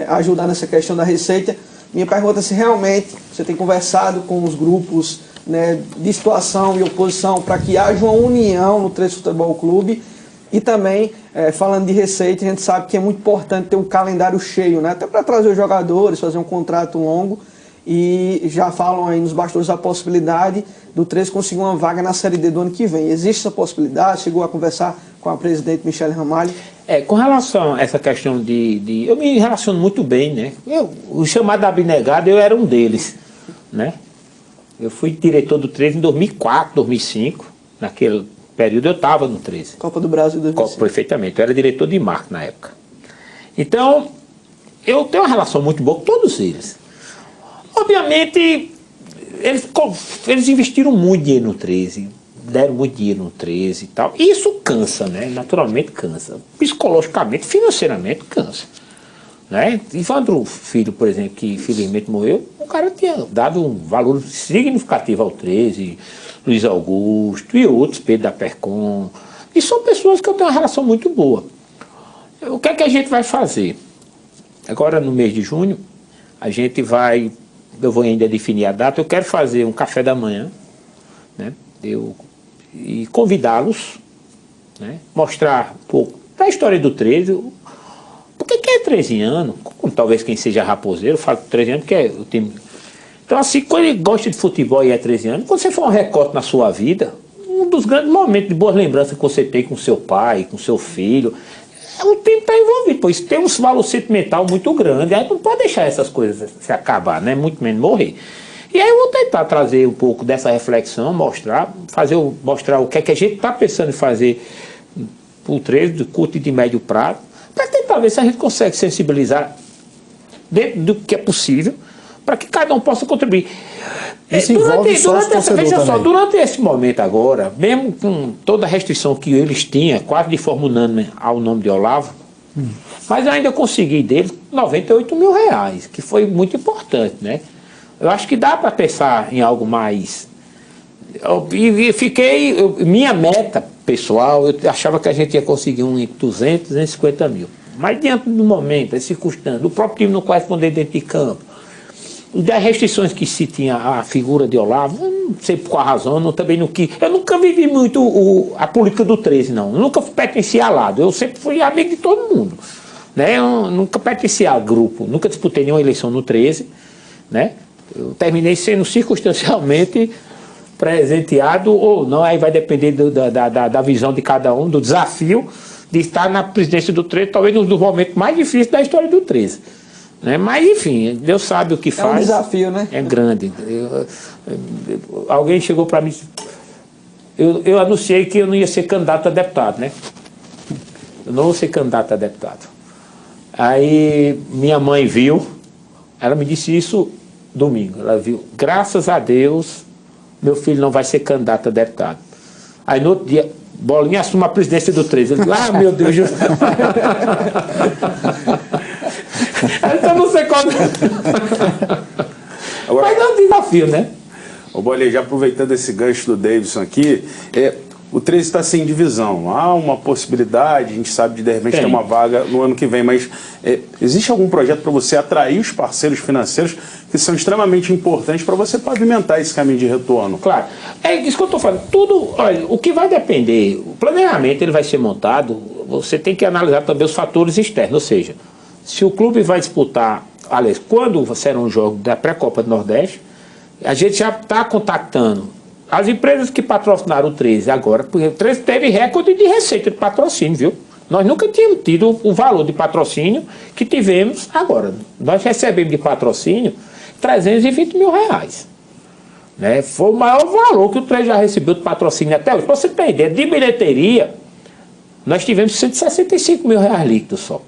ajudar nessa questão da receita. Minha pergunta é se realmente você tem conversado com os grupos, né, de situação e oposição para que haja uma união no 13 Futebol Clube. E também, falando de receita, a gente sabe que é muito importante ter um calendário cheio, né? Até para trazer os jogadores, fazer um contrato longo. e já falam aí nos bastidores a possibilidade do 13 conseguir uma vaga na Série D do ano que vem. Existe essa possibilidade? Chegou a conversar com a presidente Michele Ramalho? Com relação a essa questão eu me relaciono muito bem, né? O chamado abnegado, eu era um deles, né? Eu fui diretor do 13 em 2004, 2005, naquele período eu estava no 13. Copa do Brasil 2005. Perfeitamente, eu era diretor de marketing na época. Então, eu tenho uma relação muito boa com todos eles. Obviamente, eles investiram muito dinheiro no 13, deram muito dinheiro no 13 e tal. E isso cansa, né? Naturalmente cansa. Psicologicamente, financeiramente cansa. Né? Ivandro Filho, por exemplo, que infelizmente morreu, o cara tinha dado um valor significativo ao 13, Luiz Augusto e outros, Pedro da Percom. E são pessoas que eu tenho uma relação muito boa. O que é que a gente vai fazer? Agora, no mês de junho, eu vou ainda definir a data, eu quero fazer um café da manhã, né? E convidá-los, né? Mostrar um pouco da história do 13, porque quem é 13 anos, como talvez quem seja raposeiro, eu falo 13 anos porque é o time. Então, assim, quando ele gosta de futebol e é 13 anos, quando você for um recorte na sua vida, um dos grandes momentos de boas lembranças que você tem com seu pai, com seu filho, o time está envolvido, pois tem um valor sentimental muito grande, aí não pode deixar essas coisas se acabar, né? Muito menos morrer. E aí eu vou tentar trazer um pouco dessa reflexão, mostrar o que é que a gente está pensando em fazer para o 13, de curto e de médio prazo, para tentar ver se a gente consegue sensibilizar dentro do que é possível, para que cada um possa contribuir. Durante esse momento agora, mesmo com toda a restrição que eles tinham, quase de forma unânime ao nome de Olavo, mas eu ainda consegui deles R$98 mil, que foi muito importante, né? Eu acho que dá para pensar em algo mais. Minha meta pessoal, eu achava que a gente ia conseguir entre 200 e 250 mil. Mas diante do momento, das circunstâncias, do próprio time não corresponder dentro de campo, das restrições que se tinha a figura de Olavo, não sei por qual razão, eu nunca vivi muito a política do 13, não. Eu nunca pertenci a lado, eu sempre fui amigo de todo mundo. Né? Eu nunca pertenci a grupo, nunca disputei nenhuma eleição no 13, né? Eu terminei sendo circunstancialmente presenteado ou não, aí vai depender da visão de cada um, do desafio de estar na presidência do 13, talvez um dos momentos mais difíceis da história do 13. Né? Mas, enfim, Deus sabe o que faz. É um desafio, né? É grande. Alguém chegou para mim, eu anunciei que eu não ia ser candidato a deputado, né? Eu não vou ser candidato a deputado. Aí minha mãe viu, ela me disse isso domingo, ela viu, graças a Deus, meu filho não vai ser candidato a deputado. Aí no outro dia, Bolinha assume a presidência do 13. Ele disse, meu Deus. Então não sei qual. Agora, mas é um desafio, né? Ô Bolinha, já aproveitando esse gancho do Davidson aqui, o 13 está sem divisão. Há uma possibilidade, a gente sabe de repente ter uma vaga no ano que vem, mas existe algum projeto para você atrair os parceiros financeiros que são extremamente importantes para você pavimentar esse caminho de retorno? Claro. É isso que eu estou falando. Tudo, olha, o que vai depender, o planejamento ele vai ser montado, você tem que analisar também os fatores externos, ou seja, se o clube vai disputar, aliás, quando será um jogo da pré-copa do Nordeste, a gente já está contactando as empresas que patrocinaram o 13 agora, porque o 13 teve recorde de receita de patrocínio, viu? Nós nunca tínhamos tido o valor de patrocínio que tivemos agora. Nós recebemos de patrocínio R$320 mil. Né? Foi o maior valor que o 13 já recebeu de patrocínio até hoje. Para você ter ideia, de bilheteria, nós tivemos R$165 mil líquidos só.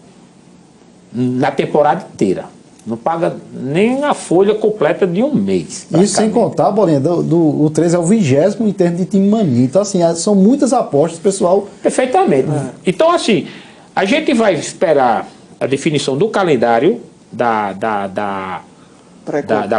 Na temporada inteira. Não paga nem a folha completa de um mês. Isso sem contar, Bolinha, o 13 é o 20º em termos de time mania. Então, assim, são muitas apostas, pessoal. Perfeitamente. Então, assim, a gente vai esperar a definição do calendário da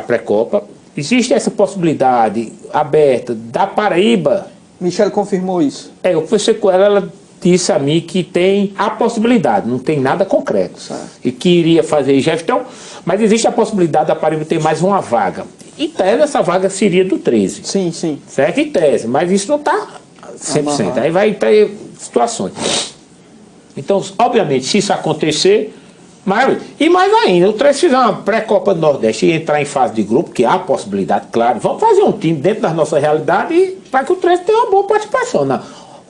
pré-copa. Existe essa possibilidade aberta da Paraíba. Michele confirmou isso. Eu conversei com ela, ela disse a mim que tem a possibilidade, não tem nada concreto. E que iria fazer gestão, mas existe a possibilidade da Paraíba ter mais uma vaga. Em tese, essa vaga seria do 13. Sim, sim. Certo? Em tese, mas isso não está 100%. Aí vai ter situações. Então, obviamente, se isso acontecer, E mais ainda, o 13 fizer uma pré-Copa do Nordeste e entrar em fase de grupo, que há possibilidade, claro, vamos fazer um time dentro da nossa realidade para que o 13 tenha uma boa participação. Não.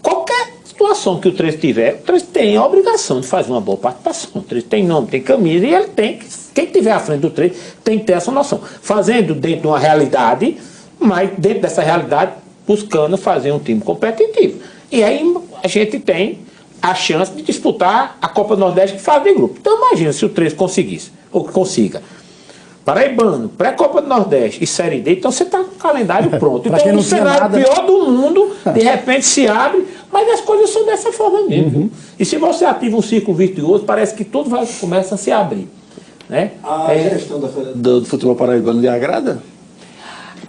Qualquer situação que o 13 tiver, o 13 tem a obrigação de fazer uma boa participação. O 13 tem nome, tem camisa e ele tem, quem estiver à frente do 13 tem que ter essa noção. Fazendo dentro de uma realidade, mas dentro dessa realidade buscando fazer um time competitivo. E aí a gente tem a chance de disputar a Copa do Nordeste que faz de grupo. Então imagina se o 13 conseguisse, ou consiga. Paraibano, pré-Copa do Nordeste e Série D, então você está com o calendário pronto. Então o cenário pior do mundo, de repente se abre, mas as coisas são dessa forma mesmo. E se você ativa um círculo virtuoso, parece que tudo começa a se abrir. Né? A gestão do futebol paraibano lhe agrada?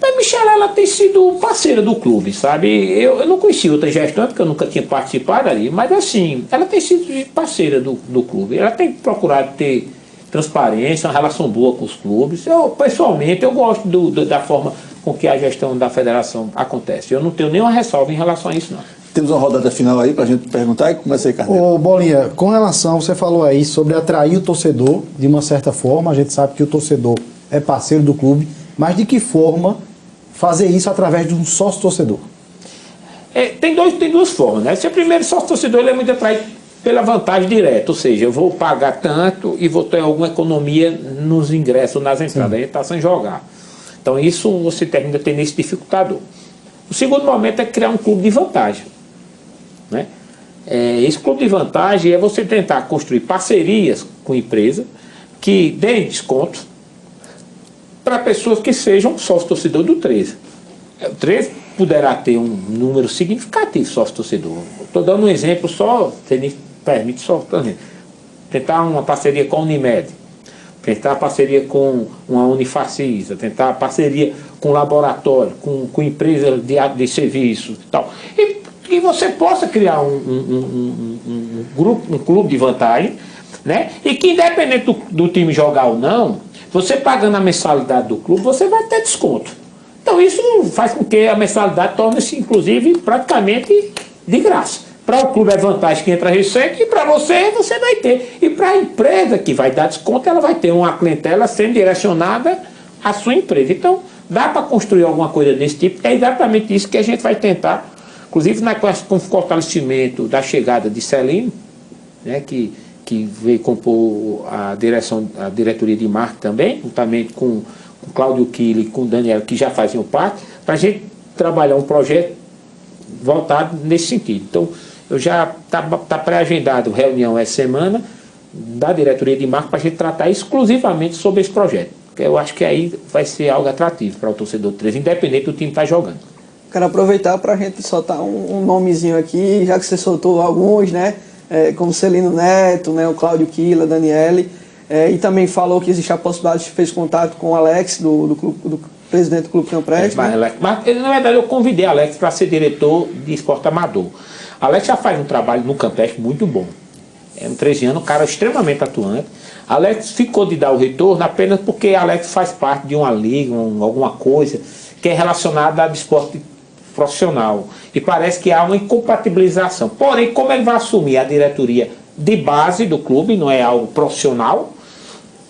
Mas Michela, ela tem sido parceira do clube, sabe? Eu não conheci outra gestão, porque eu nunca tinha participado ali, mas assim, ela tem sido parceira do clube. Ela tem procurado ter transparência, uma relação boa com os clubes. Pessoalmente, eu gosto da forma com que a gestão da federação acontece. Eu não tenho nenhuma ressalva em relação a isso, não. Temos uma rodada final aí para a gente perguntar e começa aí, Carneiro. Ô, Bolinha, com relação, você falou aí sobre atrair o torcedor de uma certa forma, a gente sabe que o torcedor é parceiro do clube, mas de que forma fazer isso através de um sócio-torcedor? Tem duas formas, né? Se o primeiro sócio-torcedor, ele é muito atraído pela vantagem direta, ou seja, eu vou pagar tanto e vou ter alguma economia nos ingressos, nas entradas, a gente está sem jogar. Então isso você termina tendo esse dificultador. O segundo momento é criar um clube de vantagem. Né? Esse clube de vantagem é você tentar construir parcerias com empresas que deem desconto para pessoas que sejam sócio-torcedor do 13. O 13 poderá ter um número significativo de sócio-torcedor. Estou dando um exemplo só, se me permite só tentar uma parceria com a Unimed, tentar parceria com uma Unifacisa, tentar parceria com laboratório, com empresa de serviço e tal. E você possa criar um grupo, um clube de vantagem, né? E que independente do time jogar ou não, você pagando a mensalidade do clube, você vai ter desconto. Então isso faz com que a mensalidade torne-se, inclusive, praticamente de graça. Para o clube é vantagem que entra receita e para você vai ter. E para a empresa que vai dar desconto, ela vai ter uma clientela sendo direcionada à sua empresa. Então, dá para construir alguma coisa desse tipo. É exatamente isso que a gente vai tentar. Inclusive, com o fortalecimento da chegada de Celino, né, que veio compor a diretoria de marketing também, juntamente com o Cláudio Kili e com o Daniel, que já faziam parte, para a gente trabalhar um projeto voltado nesse sentido. Então, eu já está pré-agendado reunião essa semana da diretoria de marketing para a gente tratar exclusivamente sobre esse projeto. Porque eu acho que aí vai ser algo atrativo para o torcedor 13, independente do time estar jogando. Quero aproveitar para a gente soltar um nomezinho aqui, já que você soltou alguns, né? Como Celino Neto, né? O Cláudio Kila, Daniele, e também falou que existe a possibilidade, fez contato com o Alex, do presidente do Clube Campreste. Mas, na verdade, eu convidei Alex para ser diretor de esporte amador. Alex já faz um trabalho no Campreste muito bom. É um 13 anos, um cara extremamente atuante. Alex ficou de dar o retorno apenas porque Alex faz parte de uma liga, alguma coisa que é relacionada ao esporte profissional. E parece que há uma incompatibilização. Porém, como ele vai assumir a diretoria de base do clube, não é algo profissional,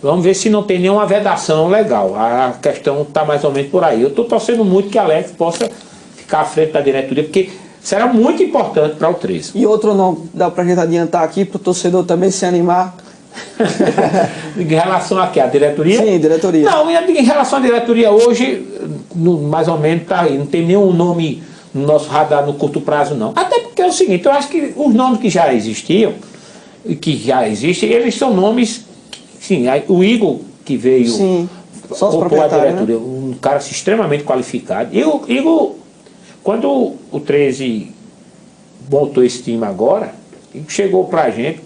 vamos ver se não tem nenhuma vedação legal. A questão está mais ou menos por aí. Eu estou torcendo muito que Alex possa ficar à frente da diretoria, porque será muito importante para o 13. E outro nome, dá para a gente adiantar aqui, para o torcedor também se animar. Em relação a quê? A diretoria? Sim, diretoria. Não, em relação à diretoria hoje, mais ou menos está aí. Não tem nenhum nome no nosso radar no curto prazo, não. Até porque é o seguinte, eu acho que os nomes que já existiam, e que já existem, eles são nomes. Sim, o Igor, que veio compor a diretoria, né? Um cara extremamente qualificado. E o Igor, quando o 13 montou esse time agora, chegou pra gente,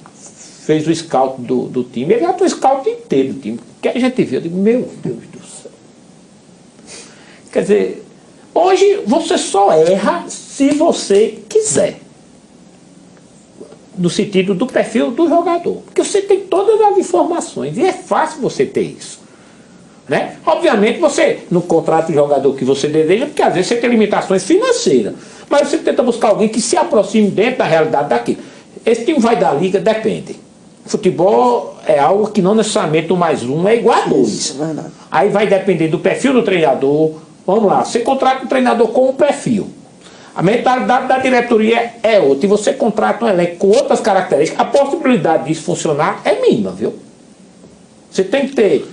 fez o scout do time, ele atua o scout inteiro do time. Que a gente viu, eu digo, meu Deus do céu. Quer dizer, hoje você só erra se você quiser. No sentido do perfil do jogador. Porque você tem todas as informações e é fácil você ter isso. Né? Obviamente você não contrata o jogador que você deseja, porque às vezes você tem limitações financeiras. Mas você tenta buscar alguém que se aproxime dentro da realidade daquilo. Esse time vai da liga, depende. Futebol é algo que não necessariamente o mais um é igual a dois. Isso, é verdade. Aí vai depender do perfil do treinador. Vamos lá, você contrata um treinador com um perfil. A mentalidade da diretoria é outra. E você contrata um elenco com outras características. A possibilidade disso funcionar é mínima, viu? Você tem que ter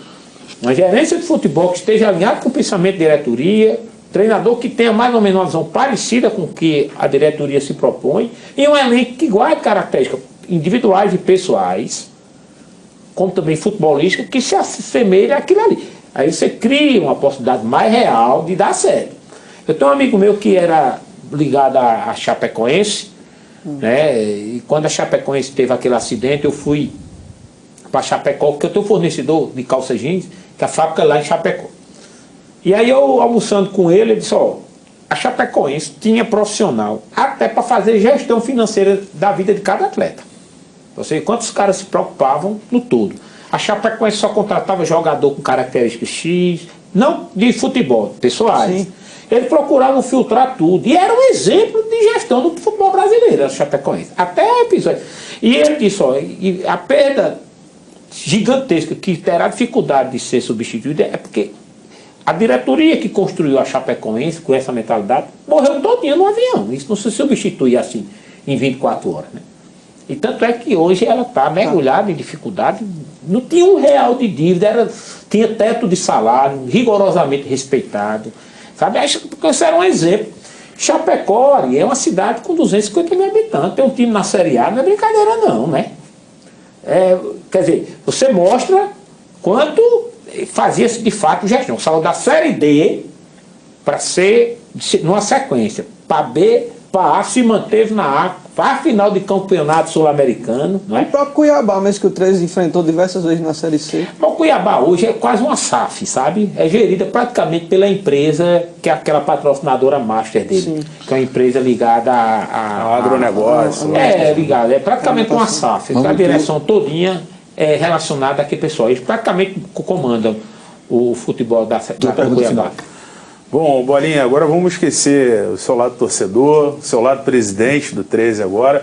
uma gerência de futebol que esteja alinhada com o pensamento da diretoria, treinador que tenha mais ou menos uma visão parecida com o que a diretoria se propõe, e um elenco que guarde características individuais e pessoais, como também futebolística, que se assemelhe àquilo ali. Aí você cria uma possibilidade mais real de dar certo. Eu tenho um amigo meu que era ligado à Chapecoense, né? E quando a Chapecoense teve aquele acidente, eu fui para Chapecó, porque eu tenho um fornecedor de calça jeans, que a fábrica é lá em Chapecó. E aí eu, almoçando com ele, disse, ó, a Chapecoense tinha profissional até para fazer gestão financeira da vida de cada atleta. Você vê quantos caras se preocupavam no todo. A Chapecoense só contratava jogador com características X, não de futebol, pessoais. Sim. Eles procuravam filtrar tudo. E era um exemplo de gestão do futebol brasileiro, a Chapecoense. Até episódio. E ele disse, ó, e a perda gigantesca que terá dificuldade de ser substituída é porque a diretoria que construiu a Chapecoense com essa mentalidade morreu todinha no avião. Isso não se substitui assim em 24 horas, né? E tanto é que hoje ela está mergulhada em dificuldade, não tinha R$1 de dívida, tinha teto de salário rigorosamente respeitado, sabe? Isso era um exemplo. Chapecó é uma cidade com 250 mil habitantes, tem um time na Série A, não é brincadeira não, né? Quer dizer, você mostra quanto fazia-se de fato gestão. Saiu da Série D para ser numa sequência, para B, para A, se manteve na A, para a final de campeonato sul-americano. Não é? O próprio Cuiabá, mesmo que o 13 enfrentou diversas vezes na Série C. O Cuiabá hoje é quase uma SAF, sabe? É gerida praticamente pela empresa que é aquela patrocinadora master dele. Sim. Que é uma empresa ligada a agronegócio. ligada, é praticamente uma SAF. A direção todinha é relacionada àquele pessoal. Eles praticamente comandam o futebol da Cuiabá. Bom, Bolinha, agora vamos esquecer o seu lado torcedor, o seu lado presidente do 13 agora.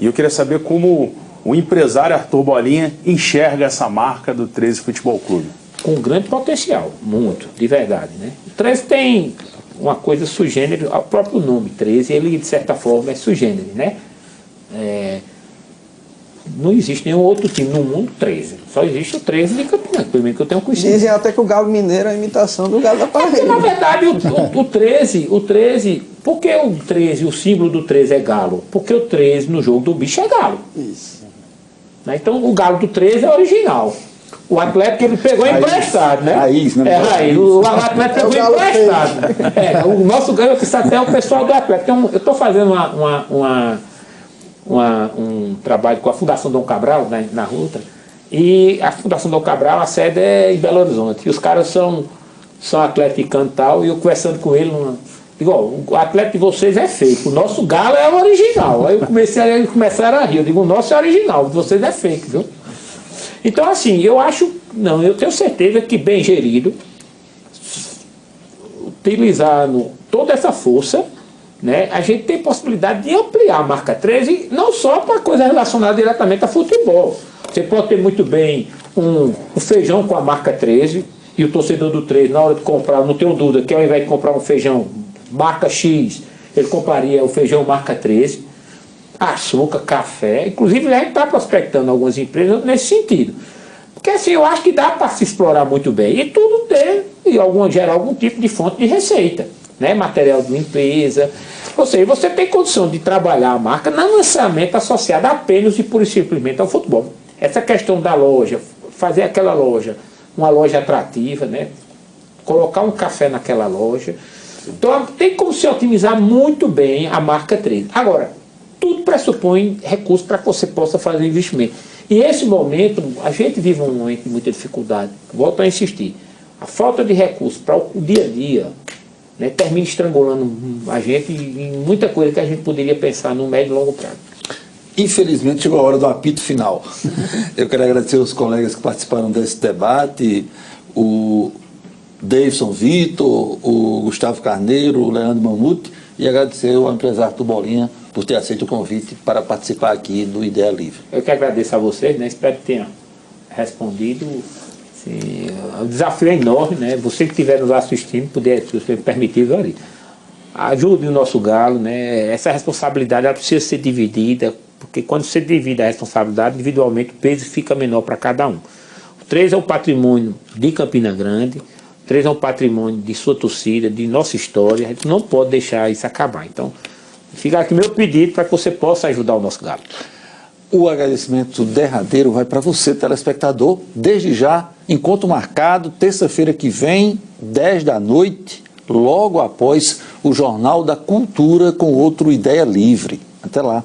E eu queria saber como o empresário Arthur Bolinha enxerga essa marca do 13 Futebol Clube. Com grande potencial, muito, de verdade, né? O 13 tem uma coisa sui generis, o próprio nome 13, ele de certa forma é sui generis, né? Não existe nenhum outro time no mundo 13. Só existe o 13 de Campina, pelo menos que eu tenho conhecido. Dizem até que o Galo Mineiro é a imitação do Galo da Paraíba. Na verdade, o 13, por que o 13, o símbolo do 13 é galo? Porque o 13 no jogo do bicho é galo. Isso. Né? Então o galo do 13 é original. O Atlético ele pegou emprestado, né? Raiz, né? Raiz. O Atlético pegou emprestado. O nosso ganho que está até o pessoal do Atlético. Então, eu estou fazendo um trabalho com a Fundação Dom Cabral, né, na Ruta, e a Fundação Dom Cabral, a sede é em Belo Horizonte, e os caras são atleticanos e tal, e eu conversando com ele, digo, ó, o atleta de vocês é fake, o nosso galo é o original. Aí eles começaram a rir, eu digo, o nosso é original, o de vocês é fake, viu? Então assim, eu tenho certeza que bem gerido, utilizando toda essa força, né, a gente tem possibilidade de ampliar a marca 13, não só para coisa relacionada diretamente a futebol. Você pode ter muito bem um feijão com a marca 13, e o torcedor do 13, na hora de comprar, não tenho dúvida que ao invés de comprar um feijão marca X, ele compraria o feijão marca 13, açúcar, café. Inclusive a gente está prospectando algumas empresas nesse sentido. Porque assim, eu acho que dá para se explorar muito bem. E tudo gerar algum tipo de fonte de receita. Né, material de limpeza, ou seja, você tem condição de trabalhar a marca não necessariamente associada apenas e pura e simplesmente ao futebol. Essa questão da loja, fazer aquela loja uma loja atrativa, né, colocar um café naquela loja, então tem como se otimizar muito bem a marca 13. Agora, tudo pressupõe recursos para que você possa fazer investimento. E esse momento, a gente vive um momento de muita dificuldade, volto a insistir, a falta de recursos para o dia a dia, né, termina estrangulando a gente em muita coisa que a gente poderia pensar no médio e longo prazo. Infelizmente chegou a hora do apito final. Eu quero agradecer os colegas que participaram desse debate, o Davidson Vitor, o Gustavo Carneiro, o Leandro Mamute, e agradecer ao empresário Arthur Bolinha por ter aceito o convite para participar aqui do Ideia Livre. Eu que agradeço a vocês, né? Espero que tenha respondido. Sim, o desafio é enorme, né? Você que estiver nos assistindo, se você permitir, ali, ajude o nosso Galo, né? Essa responsabilidade ela precisa ser dividida, porque quando você divide a responsabilidade individualmente, o peso fica menor para cada um. O 13 é um patrimônio de Campina Grande, o 13 é um patrimônio de sua torcida, de nossa história, a gente não pode deixar isso acabar. Então, fica aqui meu pedido para que você possa ajudar o nosso Galo. O agradecimento derradeiro vai para você, telespectador. Desde já, encontro marcado, terça-feira que vem, 10 da noite, logo após o Jornal da Cultura com outro Ideia Livre. Até lá.